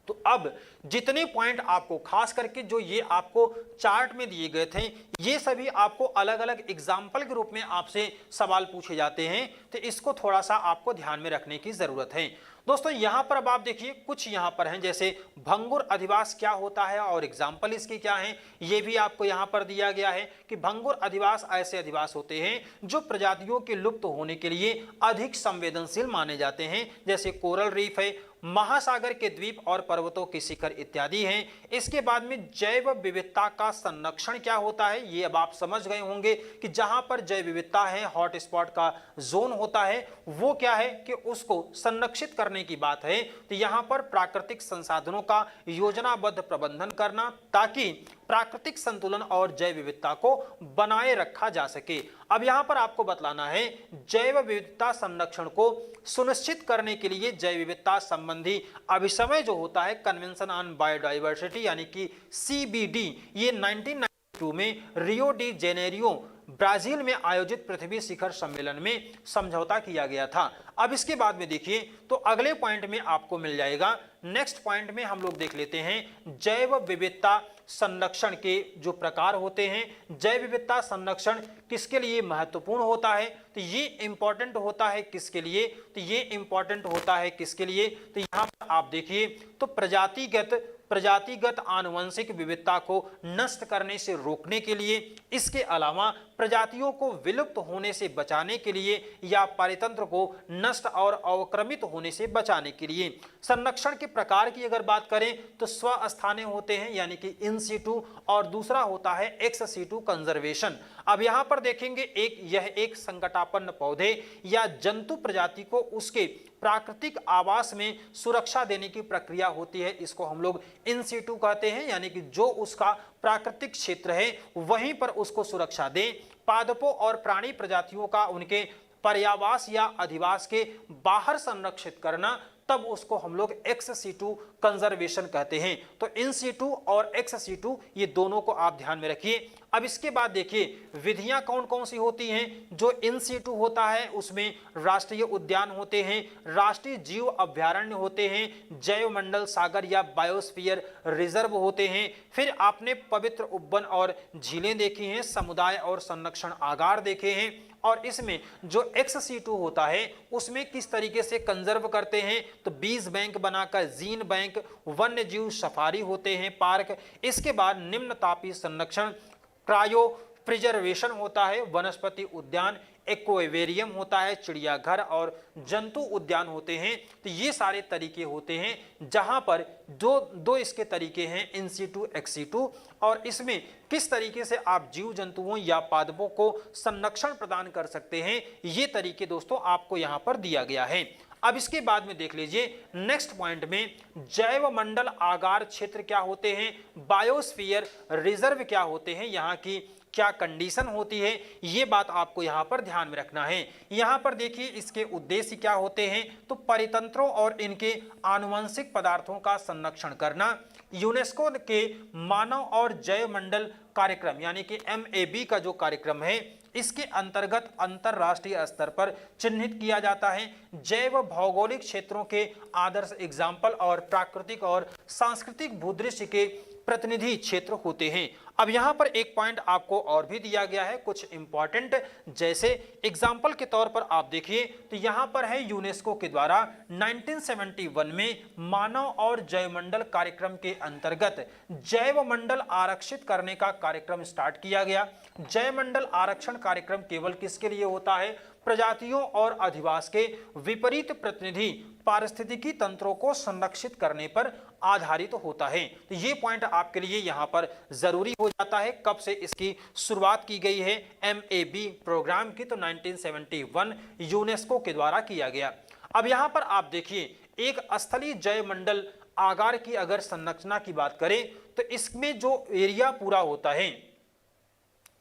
तो अब जितने पॉइंट आपको खास करके जो ये आपको चार्ट में दिए गए थे, ये सभी आपको अलग अलग एग्जाम्पल के रूप में आपसे सवाल पूछे जाते हैं, तो इसको थोड़ा सा आपको ध्यान में रखने की जरूरत है। दोस्तों यहां पर अब आप देखिए कुछ यहां पर हैं, जैसे भंगुर अधिवास क्या होता है और एग्जाम्पल इसके क्या हैं, ये भी आपको यहां पर दिया गया है कि भंगुर अधिवास ऐसे अधिवास होते हैं जो प्रजातियों के लुप्त होने के लिए अधिक संवेदनशील माने जाते हैं, जैसे कोरल रीफ है, महासागर के द्वीप और पर्वतों के शिखर इत्यादि हैं। इसके बाद में जैव विविधता का संरक्षण क्या होता है, ये अब आप समझ गए होंगे कि जहां पर जैव विविधता है, हॉट स्पॉट का जोन होता है, वो क्या है कि उसको संरक्षित करने की बात है। तो यहां पर प्राकृतिक संसाधनों का योजनाबद्ध प्रबंधन करना ताकि प्राकृतिक संतुलन और जैव विविधता को बनाए रखा जा सके। अब यहां पर आपको बतलाना है जैव विविधता संरक्षण को सुनिश्चित करने के लिए जैव विविधता संबंधी अभिसमय जो होता है, कन्वेंशन ऑन बायोडाइवर्सिटी यानी कि CBD, ये 1992 में रियो डी जेनेरियो ब्राजील में आयोजित पृथ्वी शिखर सम्मेलन में समझौता किया गया था। अब इसके बाद में देखिए तो अगले पॉइंट में आपको मिल जाएगा, नेक्स्ट पॉइंट में हम लोग देख लेते हैं जैव विविधता संरक्षण के जो प्रकार होते हैं। जैव विविधता संरक्षण किसके लिए महत्वपूर्ण होता है, तो ये इंपॉर्टेंट होता है किसके लिए, तो ये इंपॉर्टेंट होता है किसके लिए, तो यहां पर आप देखिए तो प्रजातिगत आनुवंशिक विविधता को नष्ट करने से रोकने के लिए, इसके अलावा प्रजातियों को विलुप्त होने से बचाने के लिए या परितंत्र को नष्ट और अवक्रमित होने से बचाने के लिए। संरक्षण के प्रकार की अगर बात करें तो स्वस्थानीय होते हैं यानी कि इन सीटू, और दूसरा होता है एक्स सीटू कंजर्वेशन। अब यहां पर देखेंगे यह एक संकटापन्न पौधे या जंतु प्रजाति को उसके प्राकृतिक आवास में सुरक्षा देने की प्रक्रिया होती है, इसको हम लोग इन सीटू कहते हैं, यानी कि जो उसका प्राकृतिक क्षेत्र है वहीं पर उसको सुरक्षा दें। पादपों और प्राणी प्रजातियों का उनके पर्यावास या अधिवास के बाहर संरक्षित करना, तब उसको हम लोग एक्स सीटू कंजर्वेशन कहते हैं। तो इन सीटू और एक्स सीटू ये दोनों को आप ध्यान में रखिए। अब इसके बाद देखिए विधियां कौन कौन सी होती हैं। जो इन सीटू होता है उसमें राष्ट्रीय उद्यान होते हैं, राष्ट्रीय जीव अभ्यारण्य होते हैं, जैव मंडल सागर या बायोस्फीयर रिजर्व होते हैं। फिर आपने पवित्र उपवन और झीलें देखी हैं, समुदाय और संरक्षण आगार देखे हैं। और इसमें जो एक्स सीटू होता है उसमें किस तरीके से कंजर्व करते हैं, तो बीज बैंक बनाकर जीन बैंक, वन्य जीव सफारी होते हैं पार्क। इसके बाद निम्न तापीय संरक्षण क्रायो प्रिजर्वेशन होता है, वनस्पति उद्यान एक्वेरियम होता है, चिड़ियाघर और जंतु उद्यान होते हैं। तो ये सारे तरीके होते हैं जहां पर दो इसके तरीके हैं, इन सीटू एक्स सीटू, और इसमें किस तरीके से आप जीव जंतुओं या पादपों को संरक्षण प्रदान कर सकते हैं, ये तरीके दोस्तों आपको यहां पर दिया गया है। अब इसके बाद में देख लीजिए नेक्स्ट पॉइंट में जैव मंडल आगार क्षेत्र क्या होते हैं, बायोस्फीयर रिजर्व क्या होते हैं, यहाँ की क्या कंडीशन होती है, ये बात आपको यहाँ पर ध्यान में रखना है। यहाँ पर देखिए इसके उद्देश्य क्या होते हैं, तो परितंत्रों और इनके आनुवंशिक पदार्थों का संरक्षण करना, यूनेस्को के मानव और जैव मंडल कार्यक्रम यानी कि MAB का जो कार्यक्रम है इसके अंतर्गत अंतरराष्ट्रीय स्तर पर चिन्हित किया जाता है। जैव भौगोलिक क्षेत्रों के आदर्श एग्जाम्पल और प्राकृतिक और सांस्कृतिक भूदृश्य के प्रतिनिधि क्षेत्र होते हैं। अब यहाँ पर एक पॉइंट आपको और भी दिया गया है कुछ इंपॉर्टेंट, जैसे एग्जाम्पल के तौर पर आप देखिए तो यहाँ पर है यूनेस्को के द्वारा 1971 में मानव और जैवमंडल कार्यक्रम के अंतर्गत जैव मंडल आरक्षित करने का कार्यक्रम स्टार्ट किया गया। जैवमंडल आरक्षण कार्यक्रम केवल किसके लिए होता है, प्रजातियों और अधिवास के विपरीत प्रतिनिधि पारिस्थितिकी तंत्रों को संरक्षित करने पर आधारित होता है। तो ये पॉइंट आपके लिए यहाँ पर जरूरी हो जाता है। कब से इसकी शुरुआत की गई है MAB प्रोग्राम की, तो 1971 यूनेस्को के द्वारा किया गया। अब यहाँ पर आप देखिए एक स्थलीय जैव मंडल आगार की अगर संरचना की बात करें तो इसमें जो एरिया पूरा होता है,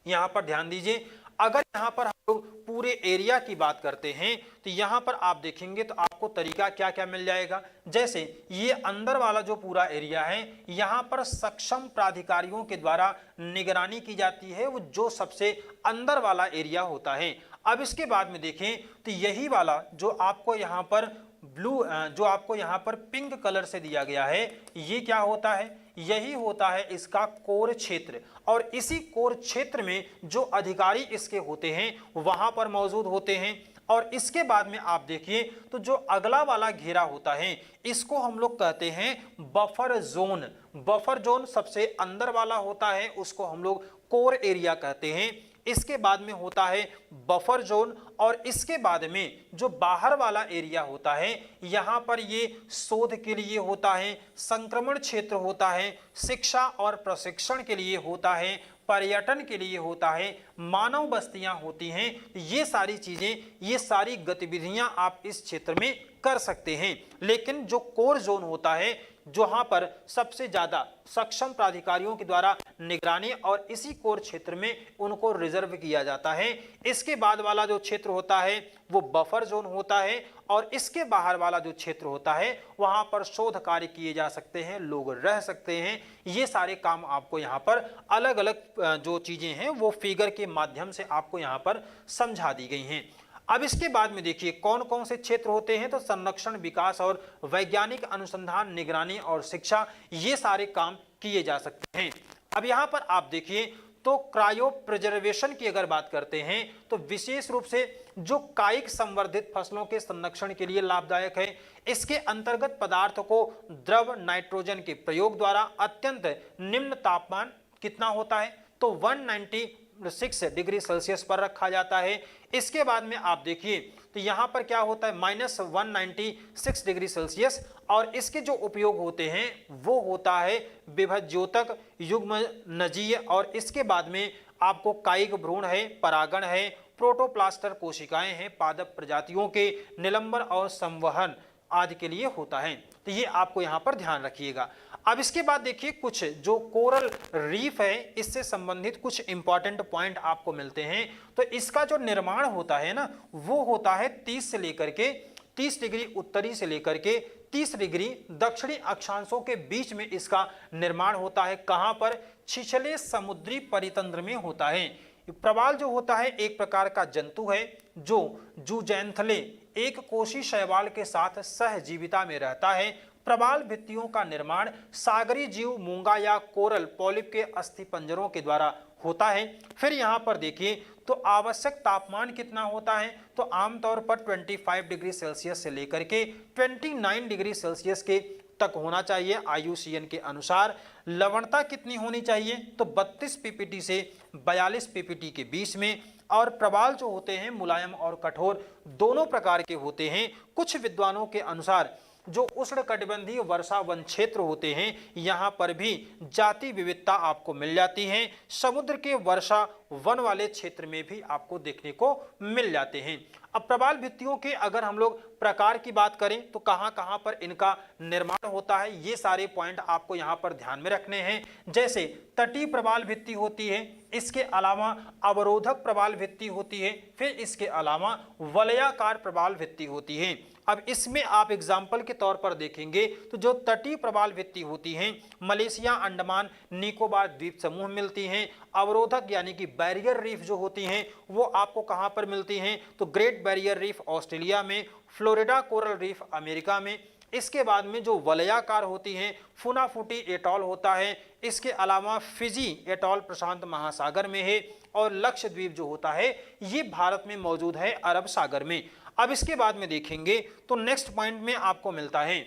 यहाँ पर ध्यान दीजिए, अगर यहाँ पर हम लोग पूरे एरिया की बात करते हैं तो यहाँ पर आप देखेंगे तो आपको तरीका क्या क्या मिल जाएगा। जैसे ये अंदर वाला जो पूरा एरिया है यहाँ पर सक्षम प्राधिकारियों के द्वारा निगरानी की जाती है, वो जो सबसे अंदर वाला एरिया होता है। अब इसके बाद में देखें तो यही वाला जो आपको यहाँ पर ब्लू जो आपको यहाँ पर पिंक कलर से दिया गया है, ये क्या होता है? यही होता है इसका कोर क्षेत्र। और इसी कोर क्षेत्र में जो अधिकारी इसके होते हैं वहां पर मौजूद होते हैं। और इसके बाद में आप देखिए तो जो अगला वाला घेरा होता है इसको हम लोग कहते हैं बफर जोन। बफर जोन सबसे अंदर वाला होता है, उसको हम लोग कोर एरिया कहते हैं। इसके बाद में होता है बफर जोन, और इसके बाद में जो बाहर वाला एरिया होता है यहाँ पर ये शोध के लिए होता है, संक्रमण क्षेत्र होता है, शिक्षा और प्रशिक्षण के लिए होता है, पर्यटन के लिए होता है, मानव बस्तियां होती हैं। ये सारी चीजें, ये सारी गतिविधियां आप इस क्षेत्र में कर सकते हैं। लेकिन जो कोर जोन होता है जहां पर सबसे ज्यादा सक्षम प्राधिकारियों के द्वारा निगरानी और इसी कोर क्षेत्र में उनको रिजर्व किया जाता है। इसके बाद वाला जो क्षेत्र होता है वो बफर जोन होता है, और इसके बाहर वाला जो क्षेत्र होता है वहां पर शोध कार्य किए जा सकते हैं, लोग रह सकते हैं। ये सारे काम आपको यहाँ पर अलग अलग जो चीजें हैं वो फिगर के माध्यम से आपको यहाँ पर समझा दी गई हैं। अब इसके बाद में देखिए कौन कौन से क्षेत्र होते हैं, तो संरक्षण, विकास और वैज्ञानिक अनुसंधान, निगरानी और शिक्षा, ये सारे काम किए जा सकते हैं। अब यहाँ पर आप देखिए तो क्रायो प्रिजर्वेशन की अगर बात करते हैं तो विशेष रूप से जो कायिक संवर्धित फसलों के संरक्षण के लिए लाभदायक है। इसके अंतर्गत पदार्थ को द्रव नाइट्रोजन के प्रयोग द्वारा अत्यंत निम्न तापमान कितना होता है, तो 196 डिग्री सेल्सियस पर रखा जाता है। इसके बाद में आप देखिए तो यहाँ पर क्या होता है -196 डिग्री सेल्सियस, और इसके जो उपयोग होते हैं वो होता है विभज्योतक, युग्मनजीय, और इसके बाद में आपको कायिक भ्रूण है, परागण है, प्रोटोप्लास्टर कोशिकाएं हैं, पादप प्रजातियों के निलंबन और संवहन आदि के लिए होता है। तो ये आपको यहाँ पर ध्यान रखिएगा। अब इसके बाद देखिए कुछ जो कोरल रीफ है इससे संबंधित कुछ इंपॉर्टेंट पॉइंट आपको मिलते हैं। तो इसका जो निर्माण होता है ना वो होता है 30 डिग्री उत्तरी से लेकर के 30 डिग्री दक्षिणी अक्षांशों के बीच में इसका निर्माण होता है। कहां पर? छिछले समुद्री परितंत्र में होता है। प्रवाल जो होता है एक प्रकार का जंतु है जो जुजैंथले एक कोशी शैवाल के साथ सहजीविता में रहता है। प्रवाल भित्तियों का निर्माण सागरी जीव मूंगा या कोरल पॉलिप के अस्थिपंजरों के द्वारा होता है। फिर यहाँ पर देखिए तो आवश्यक तापमान कितना होता है, तो आमतौर पर 25 डिग्री सेल्सियस से लेकर के 29 डिग्री सेल्सियस के तक होना चाहिए IUCN के अनुसार। लवणता कितनी होनी चाहिए, तो 32 ppt से 42 ppt के बीच में। और प्रवाल जो होते हैं मुलायम और कठोर दोनों प्रकार के होते हैं। कुछ विद्वानों के अनुसार जो उष्णकटिबंधीय वर्षा वन क्षेत्र होते हैं यहाँ पर भी जाति विविधता आपको मिल जाती है। समुद्र के वर्षा वन वाले क्षेत्र में भी आपको देखने को मिल जाते हैं। अब प्रवाल भित्तियों के अगर हम लोग प्रकार की बात करें तो कहाँ कहाँ पर इनका निर्माण होता है, ये सारे पॉइंट आपको यहाँ पर ध्यान में रखने हैं। जैसे तटीय प्रवाल भित्ति होती है, इसके अलावा अवरोधक प्रवाल भित्ति होती है, फिर इसके अलावा वलयाकार प्रवाल भित्ति होती है। अब इसमें आप एग्जाम्पल के तौर पर देखेंगे तो जो तटीय प्रवाल भित्ति होती हैं मलेशिया, अंडमान, निकोबार द्वीप समूह मिलती हैं। अवरोधक यानी कि बैरियर रीफ जो होती हैं वो आपको कहाँ पर मिलती हैं, तो ग्रेट बैरियर रीफ ऑस्ट्रेलिया में, फ्लोरिडा कोरल रीफ अमेरिका में। इसके बाद में जो वलयाकार होती हैं फुनाफुटी एटॉल होता है। इसके अलावा फिजी एटॉल प्रशांत महासागर में है, और लक्षद्वीप जो होता है ये भारत में मौजूद है अरब सागर में। अब इसके बाद में देखेंगे तो नेक्स्ट पॉइंट में आपको मिलता है,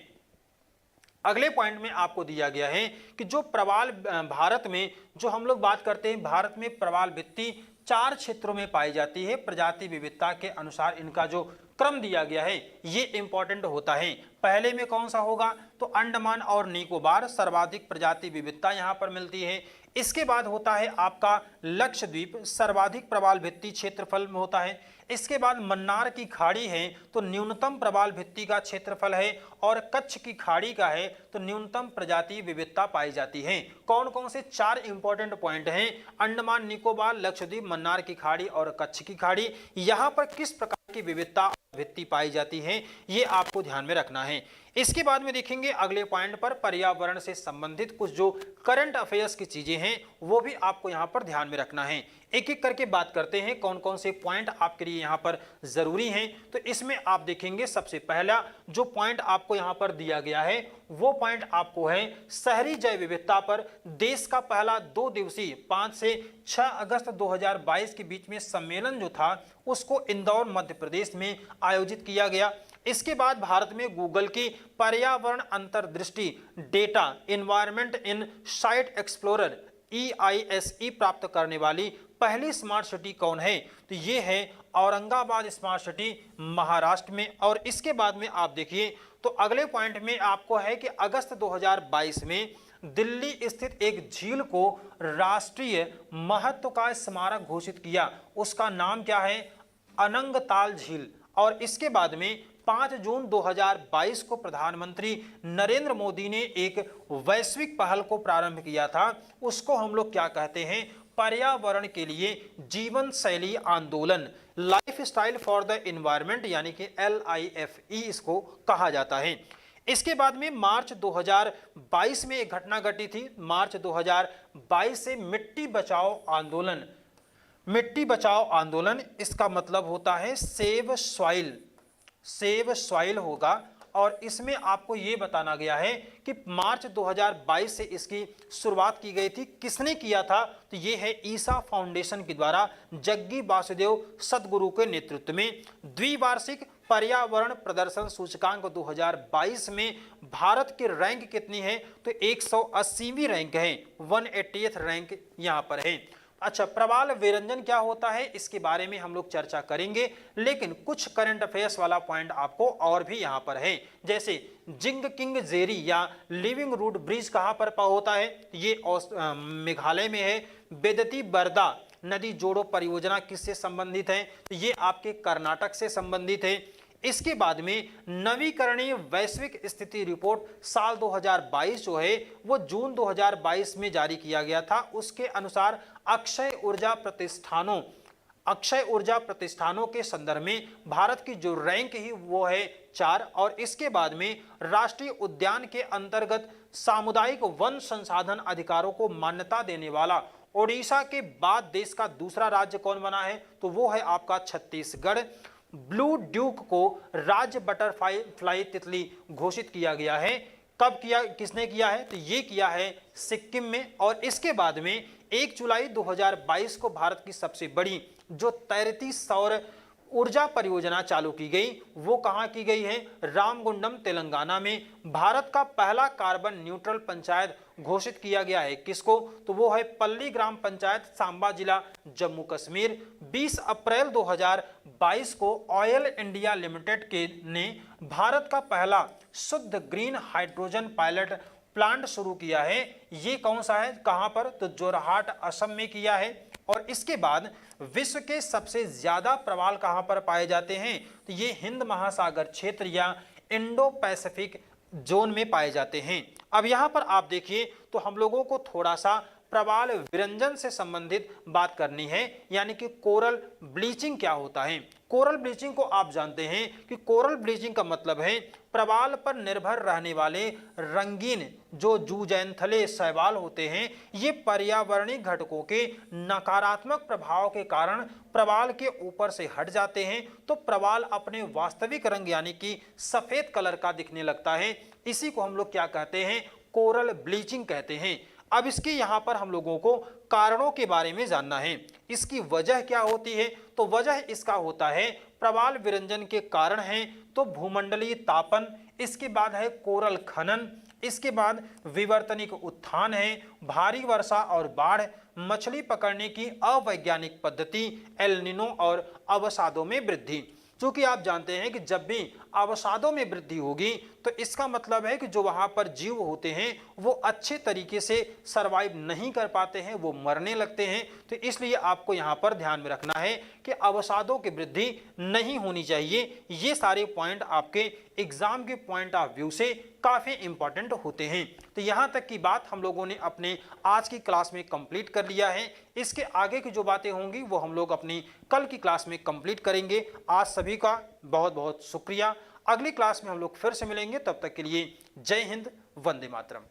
अगले पॉइंट में आपको दिया गया है कि जो प्रवाल भारत में जो हम लोग बात करते हैं, भारत में प्रवाल भित्ति 4 क्षेत्रों में पाई जाती है। प्रजाति विविधता के अनुसार इनका जो क्रम दिया गया है ये इंपॉर्टेंट होता है। पहले में कौन सा होगा, तो अंडमान और निकोबार, सर्वाधिक प्रजाति विविधता यहाँ पर मिलती है। इसके बाद होता है आपका लक्षद्वीप, सर्वाधिक प्रवाल भित्ति क्षेत्रफल में होता है। इसके बाद मन्नार की खाड़ी है तो न्यूनतम प्रवाल भित्ति का क्षेत्रफल है, और कच्छ की खाड़ी का है तो न्यूनतम प्रजाति विविधता पाई जाती है। कौन कौन से 4 इंपॉर्टेंट पॉइंट हैं, अंडमान निकोबार, लक्षद्वीप, मन्नार की खाड़ी और कच्छ की खाड़ी, यहाँ पर किस प्रकार की विविधता भित्ति पाई जाती है ये आपको ध्यान में रखना है। इसके बाद में देखेंगे अगले पॉइंट पर पर्यावरण से संबंधित कुछ जो करंट अफेयर्स की चीजें हैं वो भी आपको यहां पर ध्यान में रखना है। एक एक करके बात करते हैं कौन कौन से पॉइंट आपके लिए यहां पर जरूरी हैं। तो इसमें आप देखेंगे सबसे पहला जो पॉइंट आपको यहां पर दिया गया है वो पॉइंट आपको है शहरी जैव विविधता पर देश का पहला 2 दिवसीय 5 से 6 अगस्त 2022 के बीच में सम्मेलन जो था उसको इंदौर मध्य प्रदेश में आयोजित किया गया। इसके बाद भारत में गूगल की पर्यावरण अंतर्दृष्टि data environment in site explorer EISE प्राप्त करने वाली पहली स्मार्ट सिटी कौन है? तो ये है औरंगाबाद स्मार्ट सिटी महाराष्ट्र में। और इसके बाद में आप देखिए तो अगले पॉइंट में आपको है कि अगस्त 2022 में दिल्ली स्थित एक झील को राष्ट्रीय महत्व का स्मारक घोषित किया। उसका नाम क्या है? अनंगताल झील। और इसके बाद में 5 जून 2022 को प्रधानमंत्री नरेंद्र मोदी ने एक वैश्विक पहल को प्रारंभ किया था, उसको हम लोग क्या कहते हैं? पर्यावरण के लिए जीवन शैली आंदोलन, life style for the environment, यानी कि LIFE इसको कहा जाता है। इसके बाद में मार्च 2022 में एक घटना घटी थी। मार्च 2022 से मिट्टी बचाओ आंदोलन, मिट्टी बचाओ आंदोलन इसका मतलब होता है सेव सॉइल, सेव सॉइल होगा। और इसमें आपको ये बताना गया है कि मार्च 2022 से इसकी शुरुआत की गई थी। किसने किया था? तो ये है ईसा फाउंडेशन के द्वारा जग्गी वासुदेव सदगुरु के नेतृत्व में। द्विवार्षिक पर्यावरण प्रदर्शन सूचकांक 2022 में भारत की रैंक कितनी है? तो 180वीं रैंक है, 180th रैंक यहाँ पर है। अच्छा, प्रवाल विरंजन क्या होता है इसके बारे में हम लोग चर्चा करेंगे, लेकिन कुछ करंट अफेयर्स वाला पॉइंट आपको और भी यहाँ पर है। जैसे जिंग किंग जेरी या लिविंग रूट ब्रिज कहाँ पर होता है? ये मेघालय में है। बेदती बरदा नदी जोड़ो परियोजना किससे संबंधित है? तो ये आपके कर्नाटक से संबंधित है। इसके बाद में नवीकरणीय वैश्विक स्थिति रिपोर्ट साल 2022 जो है वो जून 2022 में जारी किया गया था। उसके अनुसार अक्षय ऊर्जा प्रतिष्ठानों के संदर्भ में भारत की जो रैंक ही वो है 4। और इसके बाद में राष्ट्रीय उद्यान के अंतर्गत सामुदायिक वन संसाधन अधिकारों को मान्यता देने वाला ओडिशा के बाद देश का दूसरा राज्य कौन बना है? तो वो है आपका छत्तीसगढ़। ब्लू ड्यूक को राज्य बटरफ्लाई तितली घोषित किया गया है। कब किया, किसने किया है? तो ये किया है सिक्किम में। और इसके बाद में 1 जुलाई 2022 को भारत की सबसे बड़ी जो तैरती सौर ऊर्जा परियोजना चालू की गई वो कहाँ की गई है? रामगुंडम तेलंगाना में। भारत का पहला कार्बन न्यूट्रल पंचायत घोषित किया गया है। किसको? तो वो है पल्ली ग्राम पंचायत, सांबा जिला, जम्मू कश्मीर। 20 अप्रैल 2022 को ऑयल इंडिया लिमिटेड ने भारत का पहला शुद्ध ग्रीन हाइड्रोजन पायलट प्लांट शुरू किया है। ये कौन सा है? कहां पर? तो जोरहाट असम में किया है। और इसके बाद विश्व के सबसे ज्यादा प्रवाल कहां पर पाए जाते हैं? तो ये हिंद महासागर क्षेत्र या इंडो पैसिफिक जोन में पाए जाते हैं। अब यहां पर आप देखिए तो हम लोगों को थोड़ा सा प्रवाल विरंजन से संबंधित बात करनी है, यानी कि कोरल ब्लीचिंग क्या होता है। कोरल ब्लीचिंग को आप जानते हैं कि कोरल ब्लीचिंग का मतलब है प्रवाल पर निर्भर रहने वाले रंगीन जो जूजैंथले शैवाल होते हैं, ये पर्यावरणीय घटकों के नकारात्मक प्रभाव के कारण प्रवाल के ऊपर से हट जाते हैं, तो प्रवाल अपने वास्तविक रंग यानी कि सफेद कलर का दिखने लगता है। इसी को हम लोग क्या कहते हैं? कोरल ब्लीचिंग कहते हैं। अब इसके यहाँ पर हम लोगों को कारणों के बारे में जानना है। इसकी वजह क्या होती है? तो वजह इसका होता है प्रवाल विरंजन के कारण है तो भूमंडलीय तापन, इसके बाद है कोरल खनन, इसके बाद विवर्तनिक उत्थान है, भारी वर्षा और बाढ़, मछली पकड़ने की अवैज्ञानिक पद्धति, एल निनो और अवसादों में वृद्धि। चूंकि आप जानते हैं कि जब भी अवसादों में वृद्धि होगी तो इसका मतलब है कि जो वहां पर जीव होते हैं वो अच्छे तरीके से सरवाइव नहीं कर पाते हैं, वो मरने लगते हैं। तो इसलिए आपको यहां पर ध्यान में रखना है कि अवसादों की वृद्धि नहीं होनी चाहिए। ये सारे पॉइंट आपके एग्जाम के पॉइंट ऑफ व्यू से काफी इंपॉर्टेंट होते हैं। तो यहां तक की बात हम लोगों ने अपने आज की क्लास में कंप्लीट कर लिया है। इसके आगे की जो बातें होंगी वो हम लोग अपनी कल की क्लास में कंप्लीट करेंगे। आज सभी का बहुत बहुत शुक्रिया। अगली क्लास में हम लोग फिर से मिलेंगे, तब तक के लिए जय हिंद, वंदे मातरम।